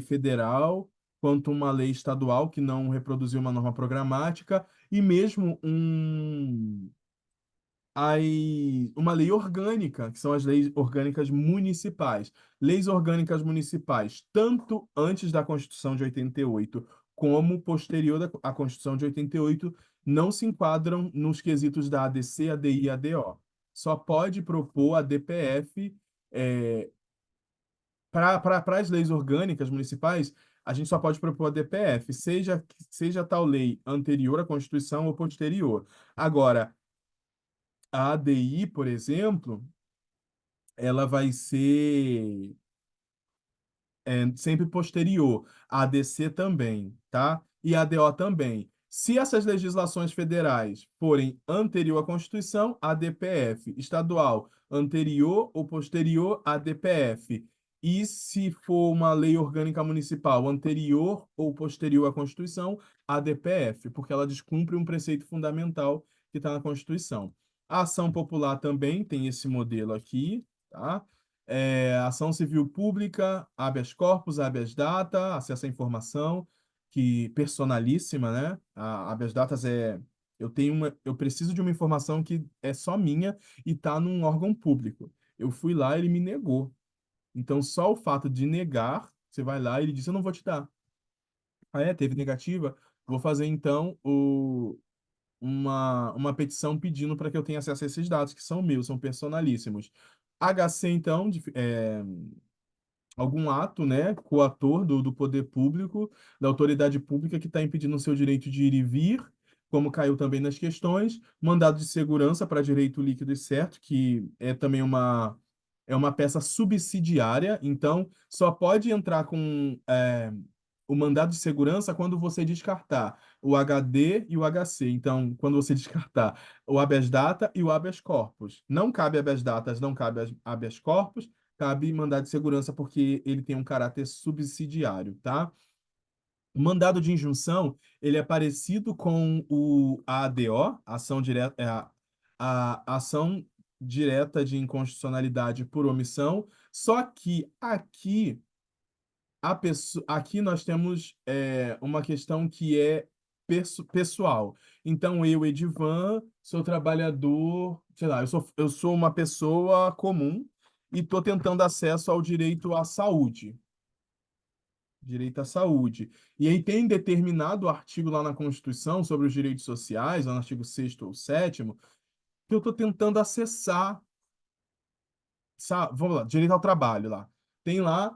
federal, quanto uma lei estadual que não reproduziu uma norma programática, e mesmo uma lei orgânica, que são as leis orgânicas municipais. Leis orgânicas municipais, tanto antes da Constituição de 88, como posterior à Constituição de 88, não se enquadram nos quesitos da ADC, ADI e ADO. Só pode propor a DPF. Para as leis orgânicas municipais, a gente só pode propor a DPF, seja tal lei anterior à Constituição ou posterior. Agora, a ADI, por exemplo, ela vai ser sempre posterior. A ADC também, tá? E a ADO também. Se essas legislações federais forem anterior à Constituição, a DPF. Estadual, anterior ou posterior à DPF. E se for uma lei orgânica municipal anterior ou posterior à Constituição, a DPF, porque ela descumpre um preceito fundamental que está na Constituição. A ação popular também tem esse modelo aqui, tá? Ação civil pública, habeas corpus, habeas data, acesso à informação, que personalíssima, né? A habeas datas eu preciso de uma informação que é só minha e está num órgão público. Eu fui lá, ele me negou. Então, só o fato de negar, você vai lá e ele diz, eu não vou te dar. Teve negativa? Vou fazer então uma petição pedindo para que eu tenha acesso a esses dados, que são meus, são personalíssimos. HC, então, algum ato, né, coator do poder público, da autoridade pública que está impedindo o seu direito de ir e vir, como caiu também nas questões, mandado de segurança para direito líquido e certo, que é também uma peça subsidiária, então só pode entrar com o mandado de segurança quando você descartar o HD e o HC. Então, quando você descartar o habeas data e o habeas corpus. Não cabe habeas datas, não cabe habeas corpus, cabe mandado de segurança porque ele tem um caráter subsidiário, tá? O mandado de injunção, ele é parecido com a ADO, ação direta, a ação direta de inconstitucionalidade por omissão, só que aqui aqui nós temos uma questão que é pessoal. Então, eu, Edivan, sou trabalhador, sei lá, eu sou uma pessoa comum e estou tentando acesso ao direito à saúde. Direito à saúde. E aí tem determinado artigo lá na Constituição sobre os direitos sociais, lá no artigo 6º ou 7º, que eu estou tentando acessar, vamos lá, direito ao trabalho lá. Tem lá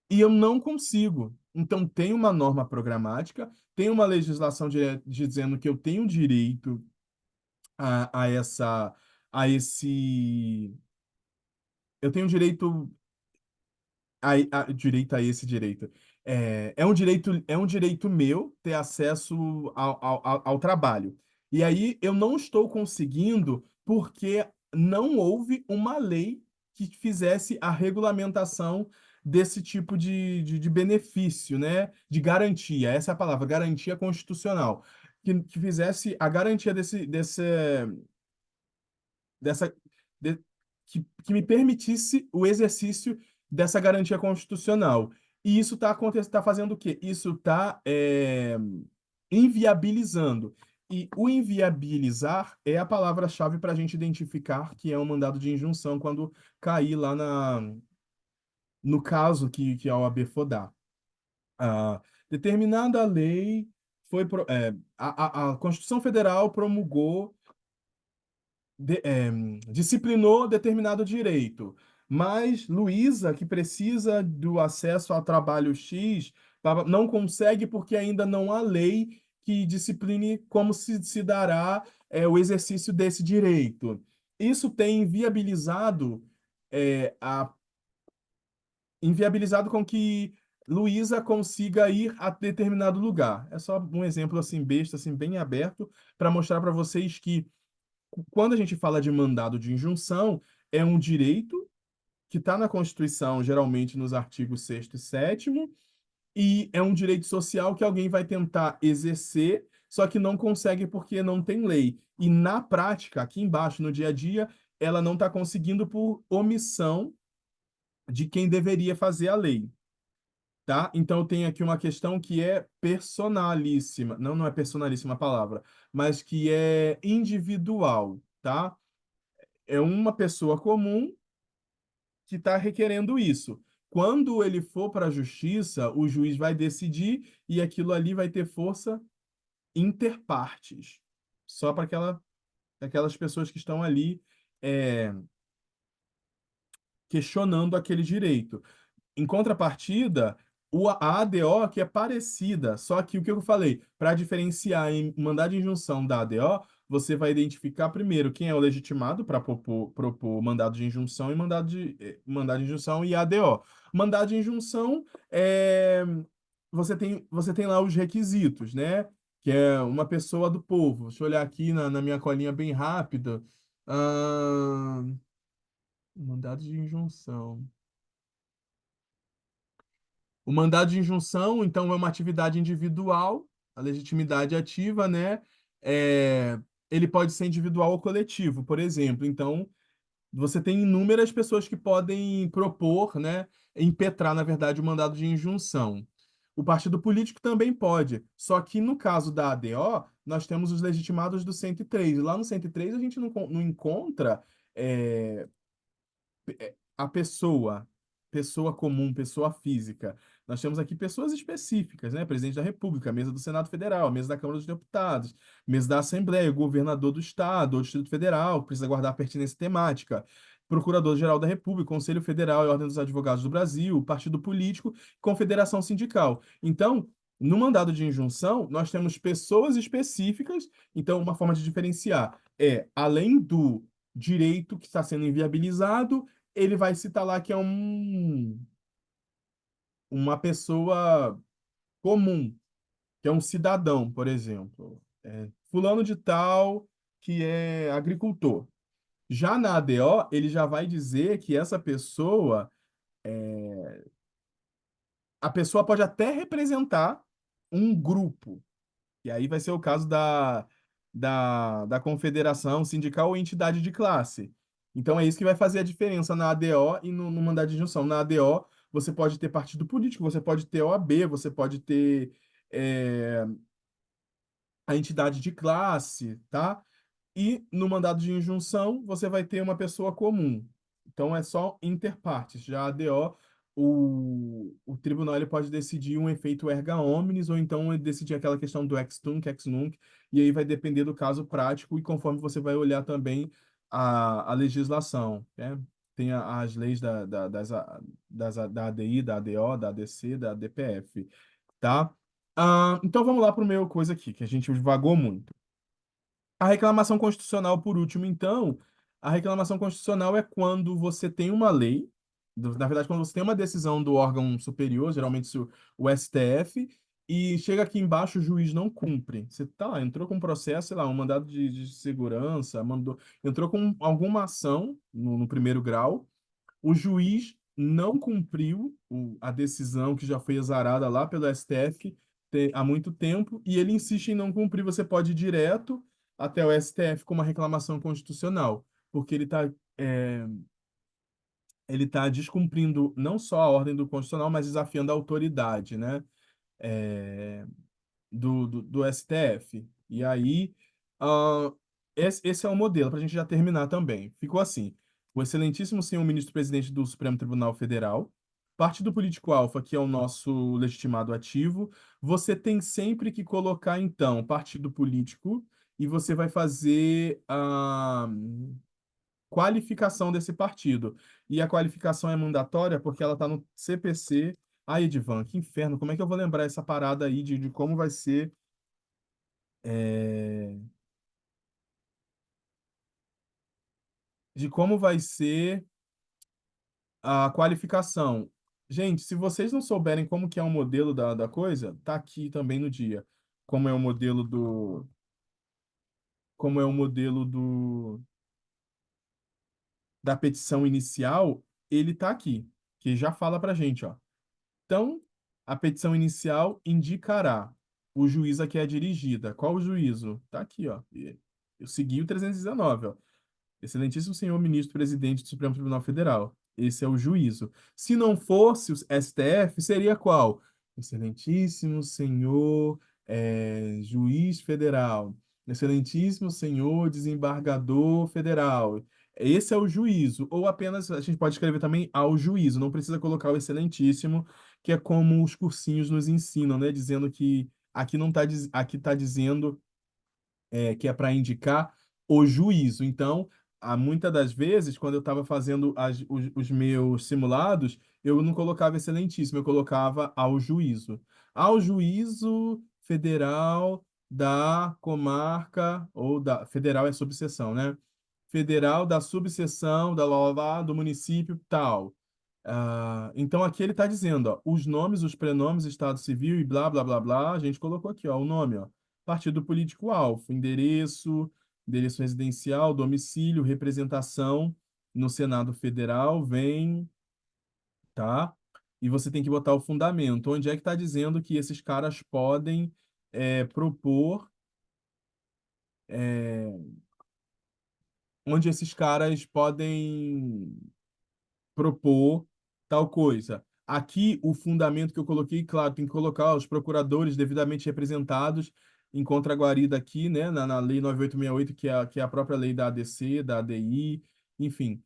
e eu não consigo. Então, tem uma norma programática, tem uma legislação dizendo que eu tenho direito a essa, a esse, eu tenho direito direito a esse direito. É um direito meu ter acesso ao trabalho. E aí eu não estou conseguindo porque não houve uma lei que fizesse a regulamentação desse tipo de benefício, né? De garantia. Essa é a palavra, garantia constitucional. Que fizesse a garantia dessa, que me permitisse o exercício dessa garantia constitucional. E isso tá fazendo o quê? Isso está inviabilizando. E o inviabilizar é a palavra-chave para a gente identificar que é um mandado de injunção quando cair lá no caso que a OAB for dar. Ah, determinada lei a Constituição Federal promulgou disciplinou determinado direito. Mas Luísa, que precisa do acesso ao trabalho X, não consegue porque ainda não há lei que discipline como se dará o exercício desse direito. Isso tem inviabilizado com que Luísa consiga ir a determinado lugar. É só um exemplo assim besta, assim bem aberto, para mostrar para vocês que quando a gente fala de mandado de injunção, é um direito que está na Constituição, geralmente nos artigos 6º e 7º, e é um direito social que alguém vai tentar exercer, só que não consegue porque não tem lei. E na prática, aqui embaixo, no dia a dia, ela não está conseguindo por omissão de quem deveria fazer a lei. Tá? Então, eu tenho aqui uma questão que é personalíssima. Não, não é personalíssima a palavra, mas que é individual, tá? É uma pessoa comum que está requerendo isso. Quando ele for para a justiça, o juiz vai decidir e aquilo ali vai ter força interpartes, só para aquelas pessoas que estão ali é, questionando aquele direito. Em contrapartida, a ADO, que é parecida, só que o que eu falei, para diferenciar em mandado de injunção da ADO, você vai identificar primeiro quem é o legitimado para propor mandado de injunção e mandado de injunção e ADO. Mandado de injunção, você tem lá os requisitos, né? Que é uma pessoa do povo. Deixa eu olhar aqui na minha colinha bem rápida. Ah, mandado de injunção. O mandado de injunção, então, é uma atividade individual, a legitimidade ativa, né? É, ele pode ser individual ou coletivo, por exemplo. Então, você tem inúmeras pessoas que podem propor, né? Impetrar, na verdade, o mandado de injunção. O partido político também pode, só que no caso da ADO, nós temos os legitimados do 103. Lá no 103 a gente não encontra é, a pessoa comum, pessoa física. Nós temos aqui pessoas específicas, né? Presidente da República, mesa do Senado Federal, mesa da Câmara dos Deputados, mesa da Assembleia, governador do Estado ou Distrito Federal, precisa guardar pertinência temática. Procurador-Geral da República, Conselho Federal e Ordem dos Advogados do Brasil, partido político, confederação sindical. Então, no mandado de injunção, nós temos pessoas específicas. Então, uma forma de diferenciar além do direito que está sendo inviabilizado, ele vai citar lá que é uma pessoa comum, que é um cidadão, por exemplo. Fulano de tal, que é agricultor. Já na ADO, ele já vai dizer que essa pessoa, a pessoa pode até representar um grupo. E aí vai ser o caso da confederação sindical ou entidade de classe. Então é isso que vai fazer a diferença na ADO e no mandado de injunção. Na ADO, você pode ter partido político, você pode ter OAB, você pode ter é, a entidade de classe, tá? E no mandado de injunção, você vai ter uma pessoa comum. Então, é só inter partes. Já a ADO, o tribunal ele pode decidir um efeito erga omnes, ou então ele decidir aquela questão do ex tunc, ex nunc, e aí vai depender do caso prático e conforme você vai olhar também a legislação, né? Tem as leis da ADI, da ADO, da ADC, da DPF, tá? Então, vamos lá para o meu coisa aqui, que a gente vagou muito. A reclamação constitucional, por último, então, a reclamação constitucional é quando você tem uma lei, na verdade, quando você tem uma decisão do órgão superior, geralmente o STF, e chega aqui embaixo, o juiz não cumpre. Você tá lá, entrou com um processo, sei lá, um mandado de segurança, entrou com alguma ação no primeiro grau, o juiz não cumpriu a decisão que já foi exarada lá pelo STF há muito tempo e ele insiste em não cumprir. Você pode ir direto até o STF com uma reclamação constitucional, porque ele tá descumprindo não só a ordem do constitucional, mas desafiando a autoridade, né? É, do STF. E aí, ah, esse é o modelo, para a gente já terminar também. Ficou assim: o excelentíssimo senhor ministro-presidente do Supremo Tribunal Federal, partido político alfa, que é o nosso legitimado ativo, você tem sempre que colocar, então, partido político e você vai fazer a qualificação desse partido. E a qualificação é mandatória porque ela está no CPC. Ai, Edivan, que inferno, como é que eu vou lembrar essa parada aí de como vai ser é, de como vai ser a qualificação. Gente, se vocês não souberem como que é o modelo da coisa, tá aqui também no dia. Como é o modelo como é o modelo da petição inicial, ele tá aqui, que já fala pra gente, ó. Então, a petição inicial indicará o juiz a que é dirigida. Qual o juízo? Tá aqui, ó. Eu segui o 319, ó. Excelentíssimo senhor ministro presidente do Supremo Tribunal Federal. Esse é o juízo. Se não fosse o STF, seria qual? Excelentíssimo senhor juiz federal. Excelentíssimo senhor desembargador federal. Esse é o juízo. Ou apenas, a gente pode escrever também ao juízo. Não precisa colocar o excelentíssimo, que é como os cursinhos nos ensinam, né? Dizendo que aqui não tá, aqui está dizendo que é para indicar o juízo. Então, muitas das vezes, quando eu estava fazendo os meus simulados, eu não colocava excelentíssimo, eu colocava ao juízo. Ao juízo federal da comarca, ou da. Federal é subseção, né? Federal da subseção da lá, lá, lá, do município tal. Então aqui ele está dizendo, ó, os nomes, os prenomes, estado civil e blá, blá, blá, blá, a gente colocou aqui, ó, o nome, ó, partido político alvo, endereço residencial, domicílio, representação no Senado Federal, vem, tá? E você tem que botar o fundamento. Onde é que está dizendo que esses caras podem propor, é, onde esses caras podem propor tal coisa. Aqui, o fundamento que eu coloquei, claro, tem que colocar os procuradores devidamente representados em contraguarida aqui, né, na Lei 9868, que é a própria lei da ADC, da ADI, enfim.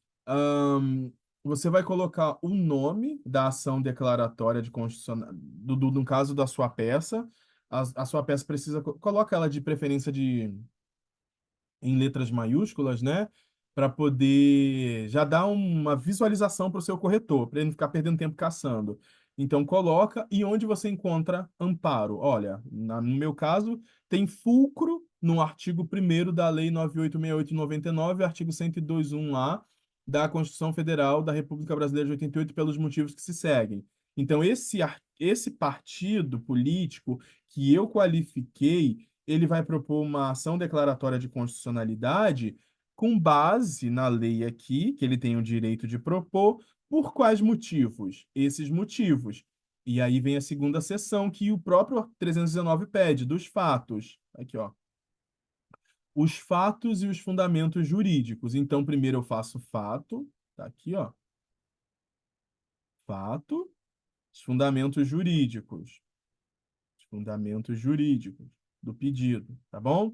Você vai colocar o nome da ação declaratória de constitucional, no caso da sua peça. A sua peça precisa, coloca ela de preferência em letras maiúsculas, né? Para poder já dar uma visualização para o seu corretor, para ele não ficar perdendo tempo caçando. Então, coloca e onde você encontra amparo. Olha, no meu caso, tem fulcro no artigo 1º da Lei 9868/99, artigo 102.1-A da Constituição Federal da República Brasileira de 88, pelos motivos que se seguem. Então, esse partido político que eu qualifiquei ele vai propor uma ação declaratória de constitucionalidade com base na lei aqui, que ele tem o direito de propor, por quais motivos? Esses motivos. E aí vem a segunda seção que o próprio 319 pede, dos fatos. Aqui, ó. Os fatos e os fundamentos jurídicos. Então, primeiro eu faço fato, tá aqui, ó. Fato. Os fundamentos jurídicos. Os fundamentos jurídicos do pedido, tá bom?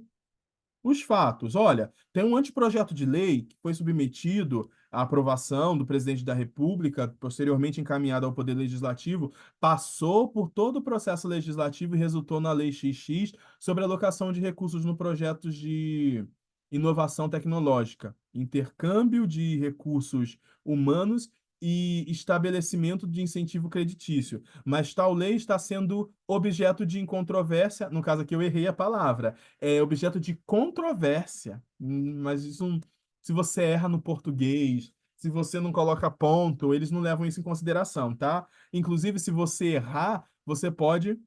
Os fatos. Olha, tem um anteprojeto de lei que foi submetido à aprovação do presidente da República, posteriormente encaminhado ao Poder Legislativo, passou por todo o processo legislativo e resultou na Lei XX sobre alocação de recursos no projetos de inovação tecnológica, intercâmbio de recursos humanos e estabelecimento de incentivo creditício. Mas tal lei está sendo objeto de controvérsia, no caso aqui eu errei a palavra, é objeto de controvérsia. Mas isso, se você erra no português, se você não coloca ponto, eles não levam isso em consideração, tá? Inclusive, se você errar, você pode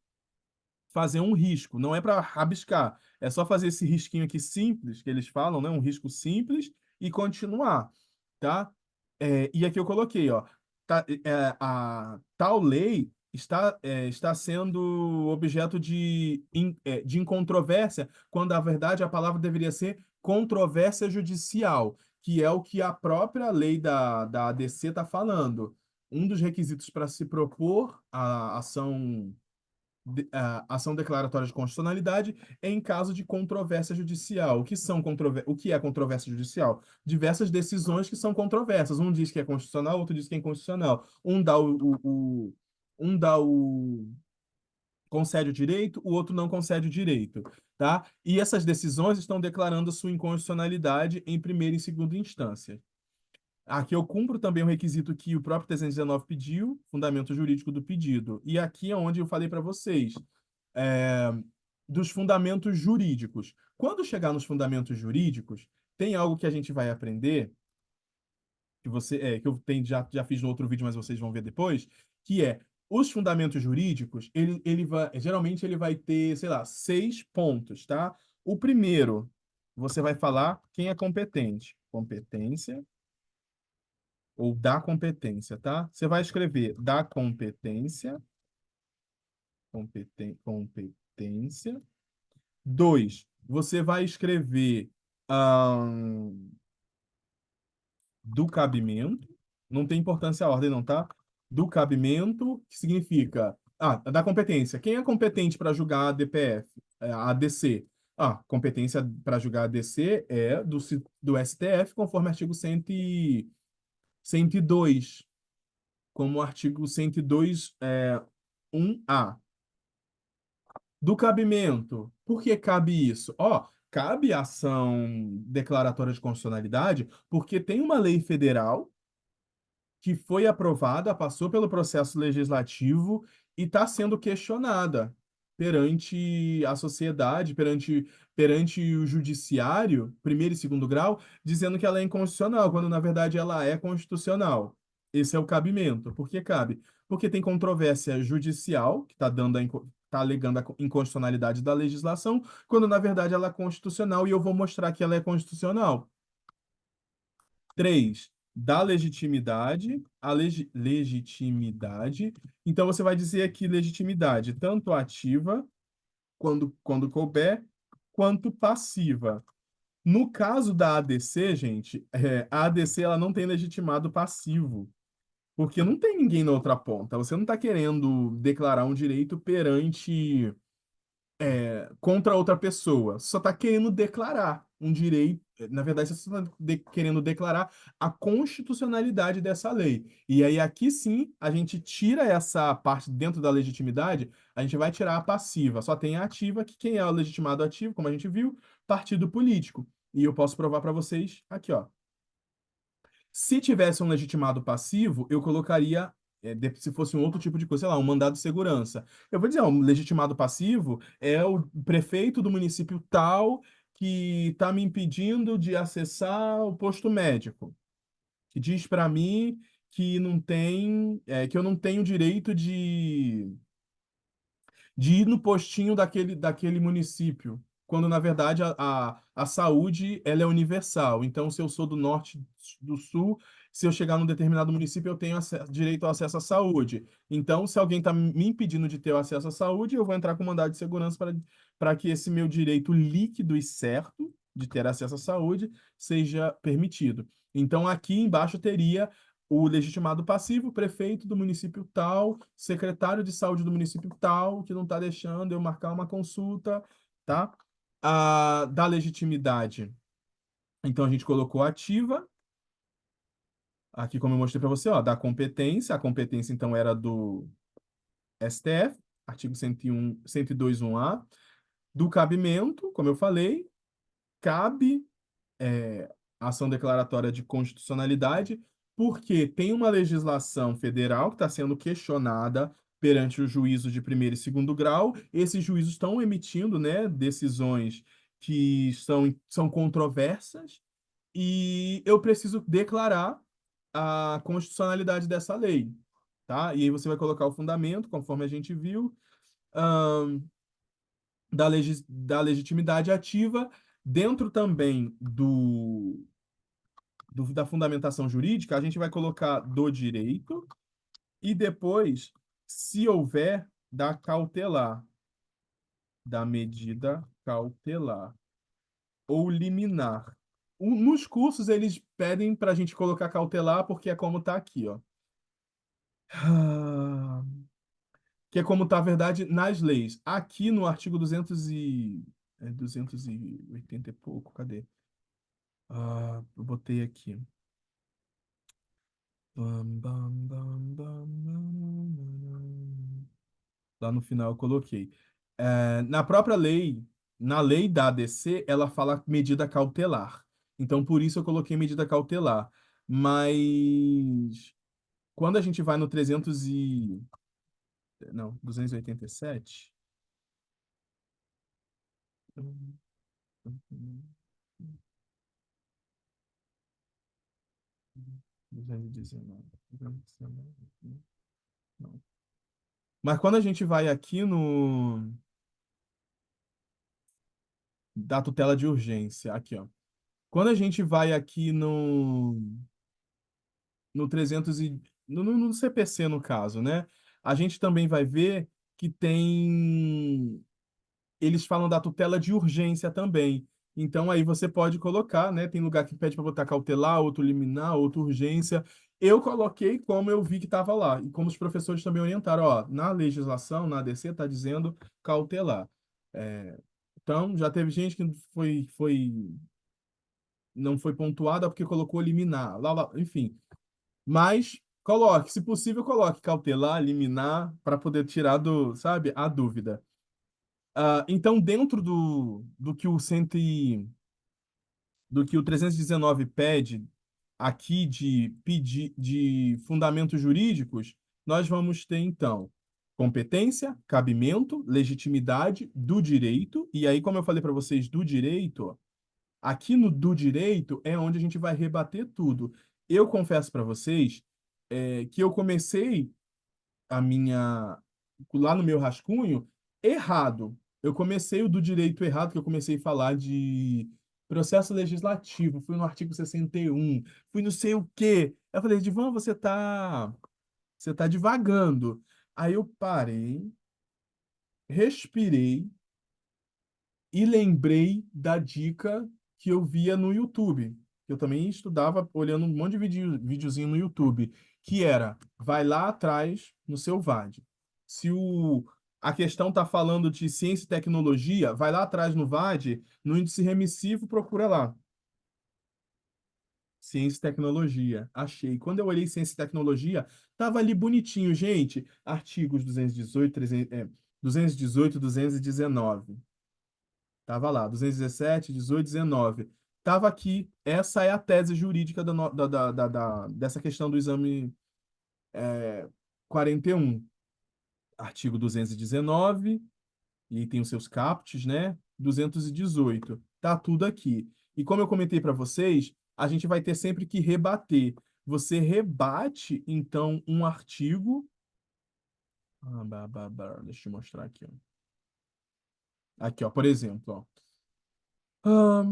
fazer um risco. Não é para rabiscar, é só fazer esse risquinho aqui simples, que eles falam, né? Um risco simples e continuar, tá? E aqui eu coloquei, ó, a tal lei está sendo objeto de incontrovérsia, quando, na verdade, a palavra deveria ser controvérsia judicial, que é o que a própria lei da ADC está falando. Um dos requisitos para se propor a ação declaratória de constitucionalidade é em caso de controvérsia judicial. O que é controvérsia judicial? Diversas decisões que são controversas. Um diz que é constitucional, outro diz que é inconstitucional. Um dá o concede o direito, o outro não concede o direito, tá? E essas decisões estão declarando sua inconstitucionalidade em primeira e segunda instância. Aqui eu cumpro também um requisito que o próprio 319 pediu, fundamento jurídico do pedido. E aqui é onde eu falei para vocês, é, dos fundamentos jurídicos. Quando chegar nos fundamentos jurídicos, tem algo que a gente vai aprender, que eu tenho, já fiz no outro vídeo, mas vocês vão ver depois, que é os fundamentos jurídicos, geralmente ele vai ter, sei lá, 6 pontos, tá? O primeiro, você vai falar quem é competente. Competência ou da competência, tá? Você vai escrever da competência, competência. Dois, você vai escrever ahn, do cabimento. Não tem importância a ordem, não, tá? Do cabimento, que significa. Da competência. Quem é competente para julgar a DPF, a ADC? Competência para julgar a ADC é do STF, conforme artigo 102, como o artigo 102, 1A. Do cabimento. Por que cabe isso? Cabe ação declaratória de constitucionalidade porque tem uma lei federal que foi aprovada, passou pelo processo legislativo e está sendo questionada perante a sociedade, perante o judiciário, primeiro e segundo grau, dizendo que ela é inconstitucional, quando na verdade ela é constitucional. Esse é o cabimento. Por que cabe? Porque tem controvérsia judicial, que está tá alegando a inconstitucionalidade da legislação, quando na verdade ela é constitucional e eu vou mostrar que ela é constitucional. 3, da legitimidade, legitimidade. Então, você vai dizer aqui legitimidade, tanto ativa, quando couber, quanto passiva. No caso da ADC, gente, a ADC ela não tem legitimado passivo, porque não tem ninguém na outra ponta. Você não está querendo declarar um direito perante contra outra pessoa. Você só está querendo declarar um direito. Na verdade, você só está querendo declarar a constitucionalidade dessa lei. E aí, aqui sim, a gente tira essa parte dentro da legitimidade, a gente vai tirar a passiva. Só tem a ativa, que quem é o legitimado ativo, como a gente viu, partido político. E eu posso provar para vocês aqui, ó. Se tivesse um legitimado passivo, eu colocaria, se fosse um outro tipo de coisa, sei lá, um mandado de segurança. Eu vou dizer, um legitimado passivo é o prefeito do município tal que está me impedindo de acessar o posto médico, que diz para mim que não tem, que eu não tenho direito de ir no postinho daquele município, quando na verdade a saúde ela é universal. Então, se eu sou do norte, do sul, se eu chegar num determinado município, eu tenho direito ao acesso à saúde. Então, se alguém está me impedindo de ter o acesso à saúde, eu vou entrar com mandado de segurança para que esse meu direito líquido e certo de ter acesso à saúde seja permitido. Então, aqui embaixo teria o legitimado passivo, prefeito do município tal, secretário de saúde do município tal, que não está deixando eu marcar uma consulta, tá? Da legitimidade. Então, a gente colocou ativa, aqui como eu mostrei para você, ó, da competência. A competência, então, era do STF, artigo 101, 102.1A. Do cabimento, como eu falei, cabe ação declaratória de constitucionalidade, porque tem uma legislação federal que está sendo questionada perante o juízo de primeiro e segundo grau. Esses juízos estão emitindo, né, decisões que são controversas e eu preciso declarar a constitucionalidade dessa lei, tá? E aí você vai colocar o fundamento, conforme a gente viu, da legitimidade ativa dentro também da fundamentação jurídica. A gente vai colocar do direito e depois, se houver, da cautelar, da medida cautelar ou liminar. Nos cursos, eles pedem para a gente colocar cautelar porque é como está aqui, ó. Ah, que é como está a verdade nas leis. Aqui no artigo 280 e pouco, cadê? Eu botei aqui. Lá no final eu coloquei. Na própria lei, na lei da ADC, ela fala medida cautelar. Então, por isso eu coloquei medida cautelar. Mas quando a gente vai no 287, 219, 219, não. Mas quando a gente vai aqui no da tutela de urgência, aqui, ó. Quando a gente vai aqui no 300 e no CPC, no caso, né? A gente também vai ver que tem eles falam da tutela de urgência também. Então aí você pode colocar, né? Tem lugar que pede para botar cautelar, outro liminar, outro urgência. Eu coloquei como eu vi que estava lá e como os professores também orientaram, ó, na legislação, na ADC está dizendo cautelar. É, então já teve gente que não foi pontuada porque colocou liminar, lá, enfim. Mas coloque, se possível, coloque cautelar, liminar, para poder tirar sabe, a dúvida. Então, dentro do que o 319 pede aqui de fundamentos jurídicos, nós vamos ter, então, competência, cabimento, legitimidade do direito. E aí, como eu falei para vocês, do direito, aqui no do direito é onde a gente vai rebater tudo. Eu confesso para vocês que eu comecei a minha lá no meu rascunho errado. Eu comecei o do direito errado, que eu comecei a falar de processo legislativo, fui no artigo 61, fui não sei o quê. Eu falei, Divan, você tá divagando. Aí eu parei, respirei e lembrei da dica que eu via no YouTube. Eu também estudava olhando um monte de videozinho no YouTube, que era, vai lá atrás no seu VAD. Se a questão está falando de ciência e tecnologia, vai lá atrás no VAD, no índice remissivo, procura lá. Ciência e tecnologia. Achei. Quando eu olhei ciência e tecnologia, tava ali bonitinho, gente. Artigos 218, 218, 219. Tava lá, 217, 18, 19. Tava aqui. Essa é a tese jurídica dessa questão do exame 41. Artigo 219, e tem os seus capts, né? 218. Tá tudo aqui. E como eu comentei para vocês, a gente vai ter sempre que rebater. Você rebate, então, um artigo. Deixa eu mostrar aqui, ó. Aqui, ó, por exemplo, ó.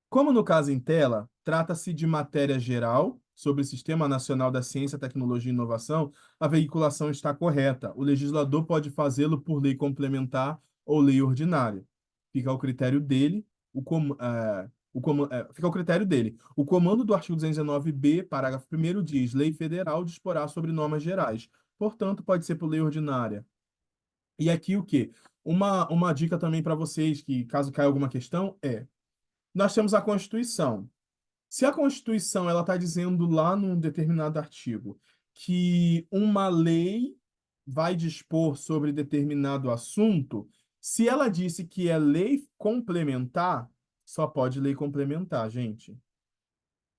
Como no caso em tela, trata-se de matéria geral sobre o Sistema Nacional da Ciência, Tecnologia e Inovação, a veiculação está correta. O legislador pode fazê-lo por lei complementar ou lei ordinária. Fica ao critério dele. Fica ao critério dele. O comando do artigo 219b, parágrafo primeiro diz: lei federal disporá sobre normas gerais. Portanto, pode ser por lei ordinária. E aqui o quê? Uma dica também para vocês, que caso caia alguma questão, nós temos a Constituição. Se a Constituição ela está dizendo lá num determinado artigo que uma lei vai dispor sobre determinado assunto, se ela disse que é lei complementar, só pode lei complementar, gente.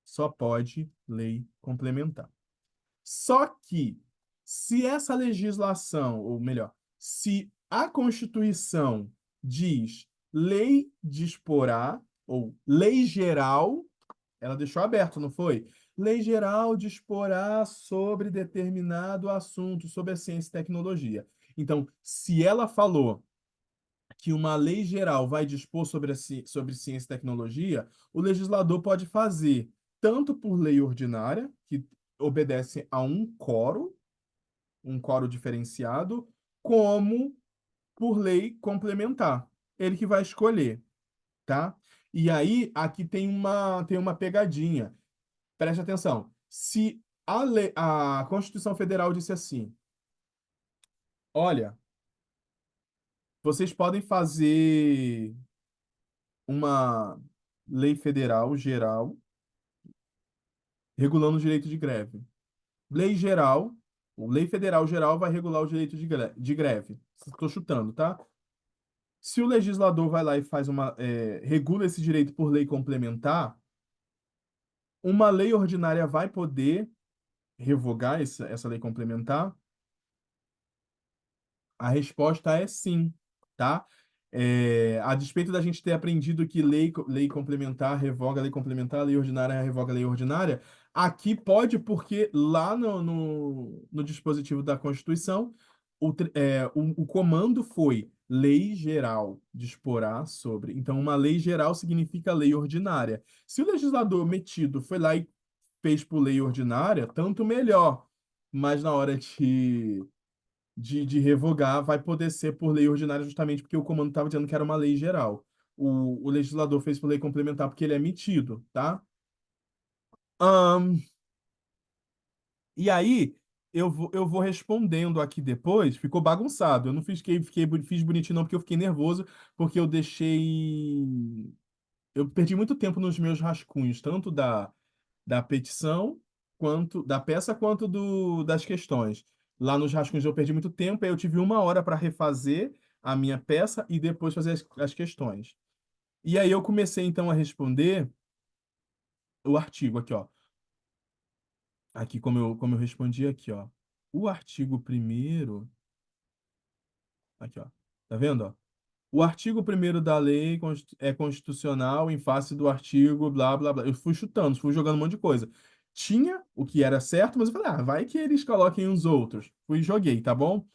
Só pode lei complementar. Só que, se essa legislação, ou melhor, se a Constituição diz lei disporá, ou lei geral, ela deixou aberto, não foi? Lei geral disporá sobre determinado assunto, sobre a ciência e tecnologia. Então, se ela falou que uma lei geral vai dispor sobre ciência e tecnologia, o legislador pode fazer tanto por lei ordinária, que obedece a um quórum diferenciado, como por lei complementar. Ele que vai escolher, tá? E aí, aqui tem uma pegadinha. Preste atenção. Se a Constituição Federal disse assim: olha, vocês podem fazer uma lei federal geral regulando o direito de greve. Lei geral, lei federal geral vai regular o direito de greve. Estou chutando, tá? Se o legislador vai lá e regula esse direito por lei complementar, uma lei ordinária vai poder revogar essa lei complementar? A resposta é sim, tá? A despeito da gente ter aprendido que lei complementar revoga lei complementar, lei ordinária revoga lei ordinária, aqui pode, porque lá no dispositivo da Constituição, o comando foi lei geral disporá sobre. Então, uma lei geral significa lei ordinária. Se o legislador metido foi lá e fez por lei ordinária, tanto melhor. Mas na hora de revogar, vai poder ser por lei ordinária, justamente porque o comando estava dizendo que era uma lei geral. O legislador fez por lei complementar porque ele é metido, tá? Ahn, e aí, eu vou respondendo aqui depois. Ficou bagunçado. Eu não fiz bonitinho, não, porque eu fiquei nervoso, porque eu deixei. Eu perdi muito tempo nos meus rascunhos, tanto da petição, quanto da peça, quanto das questões. Lá nos rascunhos eu perdi muito tempo, aí eu tive 1 hora para refazer a minha peça e depois fazer as questões. E aí eu comecei então a responder o artigo aqui, ó. Aqui como eu respondi aqui, ó. O artigo primeiro, aqui, ó. Tá vendo, ó? O artigo primeiro da lei é constitucional em face do artigo blá, blá, blá. Eu fui chutando, fui jogando um monte de coisa. Tinha o que era certo, mas eu falei, vai que eles coloquem os outros. Fui e joguei, tá bom?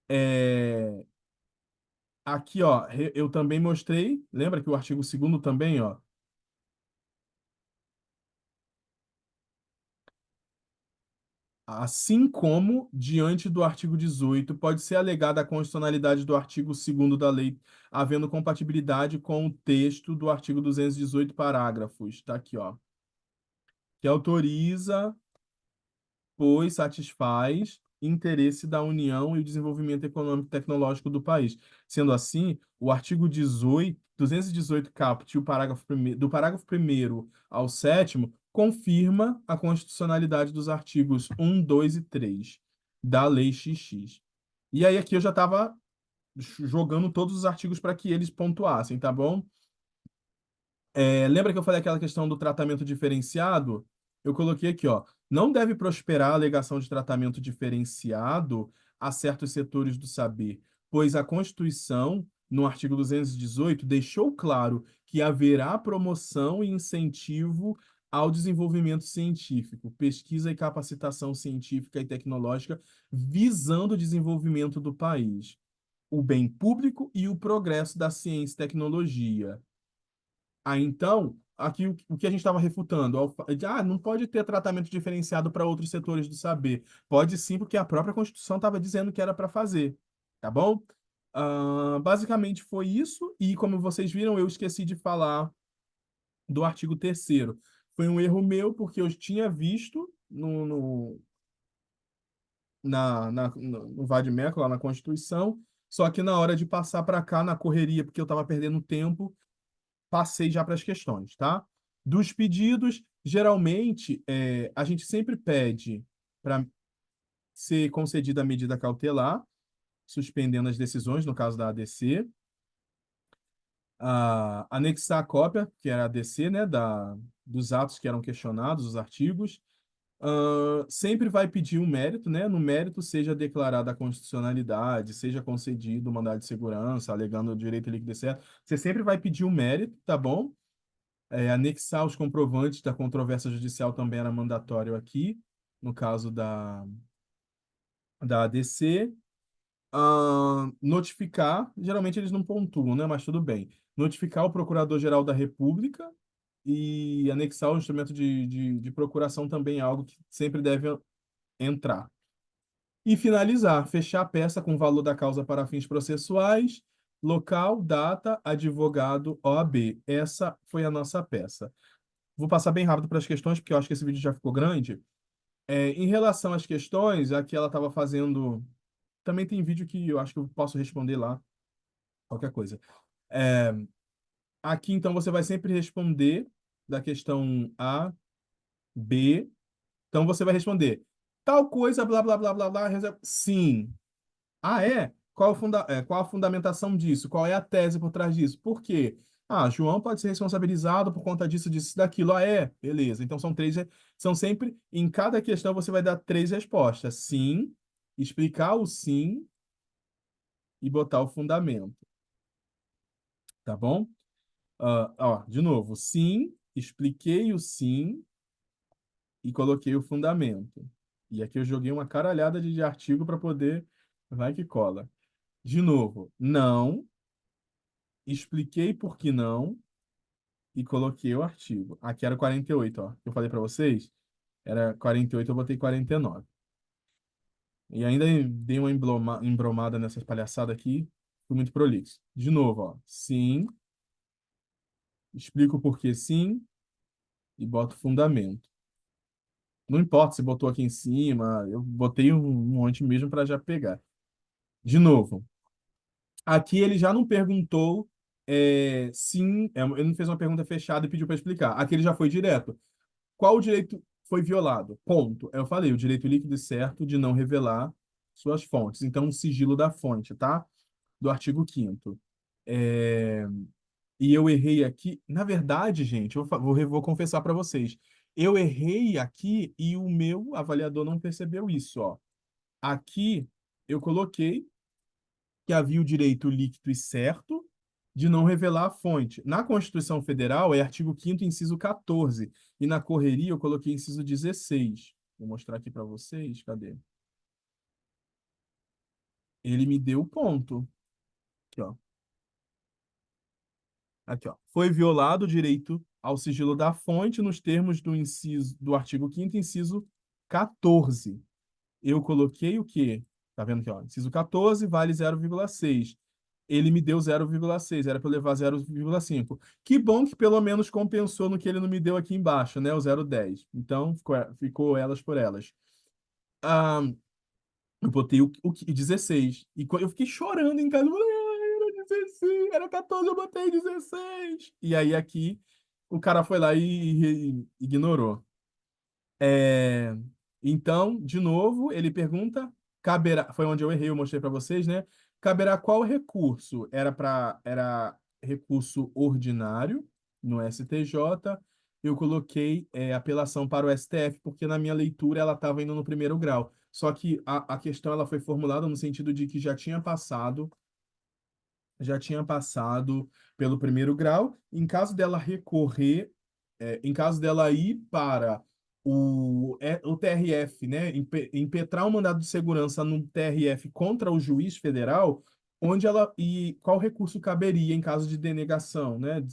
É, Aqui, ó, eu também mostrei, lembra que o artigo segundo também, ó, assim como, diante do artigo 18, pode ser alegada a constitucionalidade do artigo segundo da lei, havendo compatibilidade com o texto do artigo 218, parágrafos. Tá aqui, ó. Que autoriza, pois satisfaz interesse da União e o desenvolvimento econômico e tecnológico do país. Sendo assim, o artigo 18, 218 caput, do parágrafo primeiro ao sétimo, confirma a constitucionalidade dos artigos 1, 2 e 3 da Lei XX. E aí aqui eu já estava jogando todos os artigos para que eles pontuassem, tá bom? Lembra que eu falei aquela questão do tratamento diferenciado? Eu coloquei aqui, ó. Não deve prosperar a alegação de tratamento diferenciado a certos setores do saber, pois a Constituição, no artigo 218, deixou claro que haverá promoção e incentivo ao desenvolvimento científico, pesquisa e capacitação científica e tecnológica, visando o desenvolvimento do país, o bem público e o progresso da ciência e tecnologia. Então, aqui o que a gente estava refutando, não pode ter tratamento diferenciado para outros setores do saber. Pode sim, porque a própria Constituição estava dizendo que era para fazer, tá bom? Basicamente foi isso, e como vocês viram, eu esqueci de falar do artigo 3º. Foi um erro meu, porque eu tinha visto no vade-mecum, lá na Constituição, só que na hora de passar para cá, na correria, porque eu estava perdendo tempo, passei já para as questões, tá? Dos pedidos, geralmente, a gente sempre pede para ser concedida a medida cautelar, suspendendo as decisões, no caso da ADC, anexar a cópia, que era a ADC, né, dos atos que eram questionados, os artigos. Sempre vai pedir um mérito, né? No mérito, seja declarada a constitucionalidade, seja concedido o mandado de segurança, alegando o direito líquido e certo. Você sempre vai pedir um mérito, tá bom? Anexar os comprovantes da controvérsia judicial também era mandatório aqui, no caso da ADC. Notificar, geralmente eles não pontuam, né? Mas tudo bem. Notificar o Procurador-Geral da República e anexar o instrumento de procuração também é algo que sempre deve entrar. E finalizar, fechar a peça com o valor da causa para fins processuais, local, data, advogado, OAB. Essa foi a nossa peça. Vou passar bem rápido para as questões, porque eu acho que esse vídeo já ficou grande. Em relação às questões, aqui ela estava fazendo. Também tem vídeo que eu acho que eu posso responder lá, qualquer coisa. É, Aqui, então, você vai sempre responder da questão A, B. Então, você vai responder tal coisa, blá, blá, blá, blá, blá. Sim. Ah, é? Qual a fundamentação disso? Qual é a tese por trás disso? Por quê? João pode ser responsabilizado por conta disso, disso, daquilo. Ah, é? Beleza. Então são sempre, em cada questão você vai dar três respostas. Sim, explicar o sim e botar o fundamento, tá bom? De novo, sim, expliquei o sim e coloquei o fundamento. E aqui eu joguei uma caralhada de artigo para poder, vai que cola. De novo, não, expliquei por que não e coloquei o artigo. Aqui era 48, ó. Eu falei para vocês, era 48, eu botei 49. E ainda dei uma embromada nessas palhaçadas aqui, fui muito prolixo. De novo, ó. Sim, explico por que sim e boto fundamento. Não importa se botou aqui em cima, eu botei um monte mesmo para já pegar. De novo, aqui ele já não perguntou sim, ele não fez uma pergunta fechada e pediu para explicar. Aqui ele já foi direto. Qual o direito foi violado? Ponto. Eu falei, o direito líquido e certo de não revelar suas fontes. Então, o sigilo da fonte, tá? Do artigo 5º. É, E eu errei aqui. Na verdade, gente, vou confessar para vocês. Eu errei aqui e o meu avaliador não percebeu isso, ó. Aqui eu coloquei que havia o direito líquido e certo de não revelar a fonte. Na Constituição Federal é artigo 5º, inciso 14, e na correria eu coloquei inciso 16. Vou mostrar aqui para vocês, cadê? Ele me deu o ponto. Aqui, ó. Aqui, ó. Foi violado o direito ao sigilo da fonte nos termos do artigo 5º, inciso 14. Eu coloquei o quê? Tá vendo aqui, ó? Inciso 14 vale 0,6. Ele me deu 0,6, era para eu levar 0,5. Que bom que pelo menos compensou no que ele não me deu aqui embaixo, né? O 0,10. Então, ficou elas por elas. Ah, eu botei o 16. E eu fiquei chorando em casa. Eu falei, era 16, era 14, eu botei 16. E aí aqui, o cara foi lá e ignorou. É, Então, de novo, ele pergunta, foi onde eu errei, eu mostrei para vocês, né? Caberá qual recurso? Era recurso ordinário no STJ. Eu coloquei apelação para o STF, porque na minha leitura ela estava indo no primeiro grau. Só que a questão ela foi formulada no sentido de que já tinha passado pelo primeiro grau. Em caso dela recorrer, em caso dela ir para o TRF, né, impetrar um mandado de segurança no TRF contra o juiz federal, e qual recurso caberia em caso de denegação, né,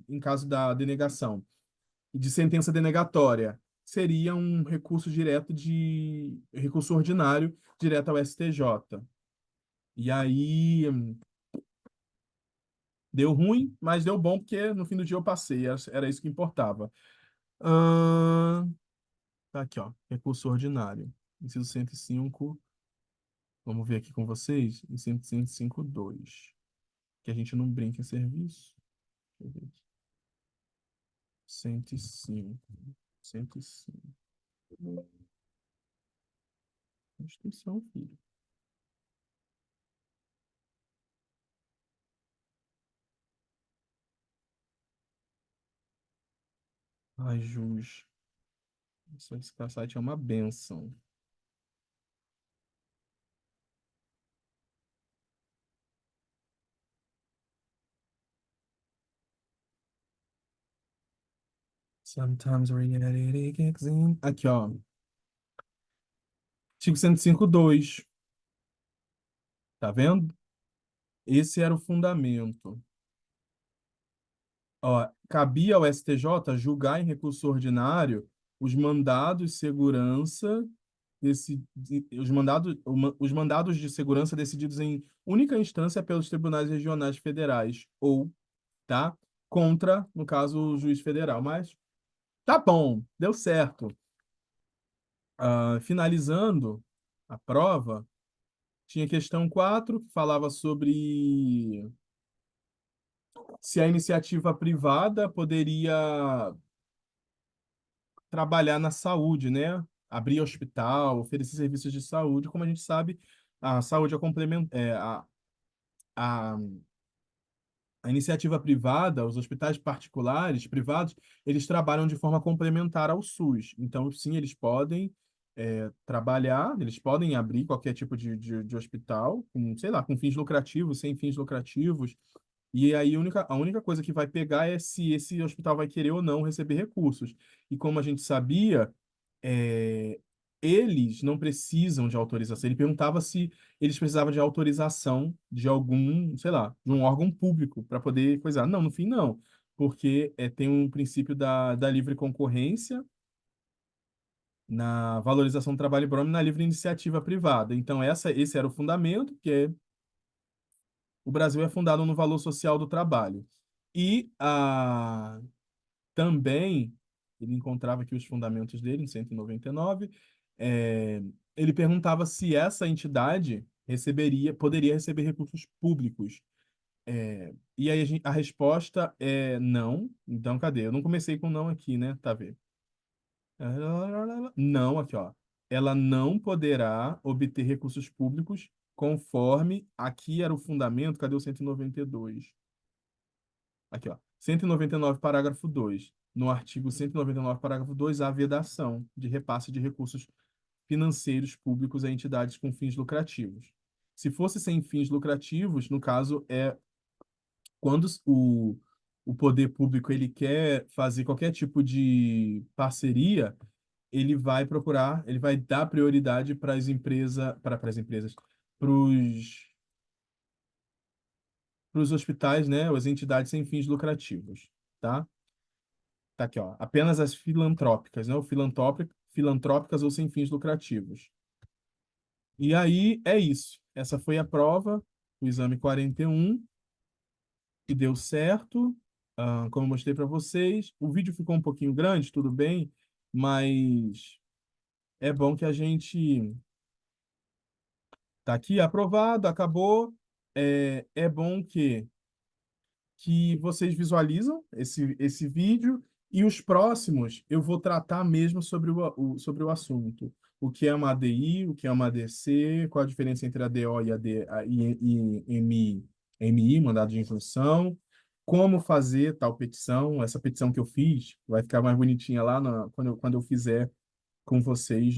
em caso da denegação, de sentença denegatória, seria um recurso ordinário direto ao STJ. E aí Deu ruim, mas deu bom porque no fim do dia eu passei, era isso que importava. Ahn, tá aqui, ó, recurso ordinário. Inciso 105, vamos ver aqui com vocês, em 105.2, que a gente não brinca em serviço. Deixa eu ver aqui. 105, 105. Constituição, filho. Ai, Jus. Esse site é uma benção. Sometimes reality kicks in. Aqui, ó. Artigo 105.2. Tá vendo? Esse era o fundamento. Ó, cabia ao STJ julgar em recurso ordinário os mandados de segurança os mandados de segurança decididos em única instância pelos tribunais regionais federais ou, tá? Contra, no caso, o juiz federal. Mas tá bom, deu certo. Finalizando a prova, tinha questão 4 que falava sobre se a iniciativa privada poderia trabalhar na saúde, né? Abrir hospital, oferecer serviços de saúde. Como a gente sabe, a saúde é complementar, a, a iniciativa privada, os hospitais particulares, privados, eles trabalham de forma complementar ao SUS. Então, sim, eles podem trabalhar, eles podem abrir qualquer tipo de hospital, com, sei lá, com fins lucrativos, sem fins lucrativos. E aí, a única coisa que vai pegar é se esse hospital vai querer ou não receber recursos. E como a gente sabia, é, eles não precisam de autorização. Ele perguntava se eles precisavam de autorização de algum, sei lá, de um órgão público para poder coisar. Não, no fim, não. Porque tem um princípio da livre concorrência na valorização do trabalho brômio na livre iniciativa privada. Então, esse era o fundamento, que o Brasil é fundado no valor social do trabalho. E também, ele encontrava aqui os fundamentos dele, em 199, é, ele perguntava se essa entidade poderia receber recursos públicos. E aí a resposta é não. Então, cadê? Eu não comecei com não aqui, né? Tá vendo? Não, aqui, ó. Ela não poderá obter recursos públicos conforme aqui era o fundamento. Cadê o 192? Aqui, ó. 199, parágrafo 2. No artigo 199, parágrafo 2, há vedação de repasse de recursos financeiros públicos a entidades com fins lucrativos. Se fosse sem fins lucrativos, no caso, quando o poder público ele quer fazer qualquer tipo de parceria, ele vai dar prioridade para as empresas, para as empresas, para os hospitais, né, ou as entidades sem fins lucrativos, tá? Tá aqui, ó. Apenas as filantrópicas, né? Ou filantrópicas ou sem fins lucrativos. E aí é isso. Essa foi a prova, o exame 41, que deu certo. Como eu mostrei para vocês. O vídeo ficou um pouquinho grande, tudo bem, mas é bom que a gente tá aqui aprovado, acabou. É bom que vocês visualizam esse vídeo e os próximos eu vou tratar mesmo sobre o assunto. O que é uma ADI, o que é uma ADC, qual a diferença entre a DO e MI, mandado de injunção, como fazer tal petição, essa petição que eu fiz, vai ficar mais bonitinha lá quando eu fizer com vocês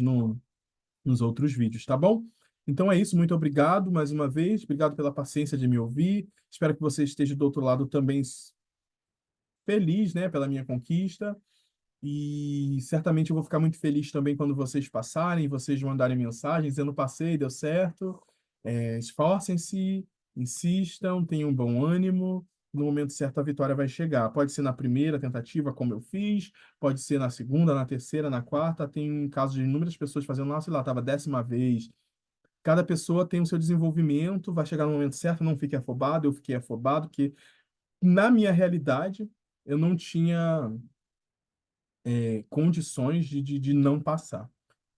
nos outros vídeos, tá bom? Então é isso, muito obrigado mais uma vez, obrigado pela paciência de me ouvir. Espero que você esteja do outro lado também feliz, né, pela minha conquista. E certamente eu vou ficar muito feliz também quando vocês passarem, vocês mandarem mensagens dizendo passei, deu certo. Esforcem-se, insistam, tenham bom ânimo. No momento certo a vitória vai chegar. Pode ser na primeira tentativa, como eu fiz, pode ser na segunda, na terceira, na quarta. Tem casos de inúmeras pessoas fazendo, lá, sei lá, estava a 10ª vez. Cada pessoa tem o seu desenvolvimento, vai chegar no momento certo, não fique afobado, eu fiquei afobado, que Na minha realidade, eu não tinha condições de não passar.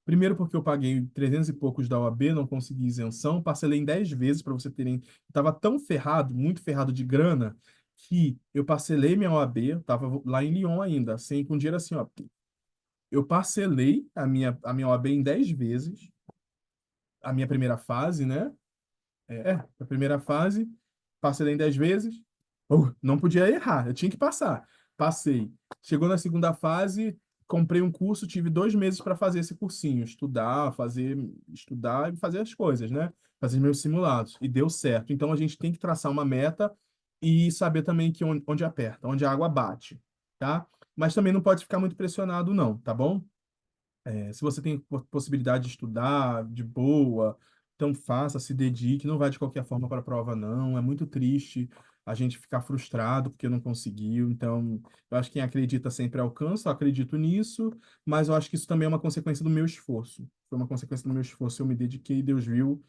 Primeiro porque eu paguei 300 e poucos da OAB, não consegui isenção, parcelei em 10 vezes para você terem. Estava tão ferrado, muito ferrado de grana, que eu parcelei minha OAB, estava lá em Lyon ainda, assim, com dinheiro assim, ó. Eu parcelei a minha OAB em 10 vezes, a minha primeira fase, né? A primeira fase, parcelei em 10 vezes. Não podia errar, eu tinha que passar. Passei. Chegou na segunda fase, comprei um curso, tive 2 meses para fazer esse cursinho, estudar e fazer as coisas, né? Fazer meus simulados. E deu certo. Então a gente tem que traçar uma meta e saber também que onde aperta, onde a água bate, tá? Mas também não pode ficar muito pressionado, não, tá bom? Se você tem possibilidade de estudar de boa, então faça, se dedique, não vai de qualquer forma para a prova, não. É muito triste a gente ficar frustrado porque não conseguiu. Então, eu acho que quem acredita sempre alcança, eu acredito nisso, mas eu acho que isso também é uma consequência do meu esforço. Foi uma consequência do meu esforço, eu me dediquei, Deus viu,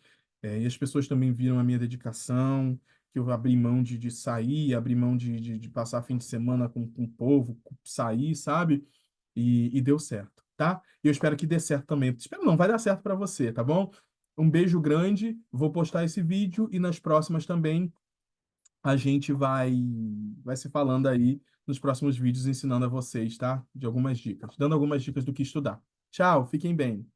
e as pessoas também viram a minha dedicação, que eu abri mão de sair, abri mão de passar fim de semana com o povo, sair, sabe? E deu certo, tá? E eu espero que dê certo também. Espero não, vai dar certo para você, tá bom? Um beijo grande, vou postar esse vídeo e nas próximas também a gente vai se falando aí nos próximos vídeos ensinando a vocês, tá? De algumas dicas, dando algumas dicas do que estudar. Tchau, fiquem bem.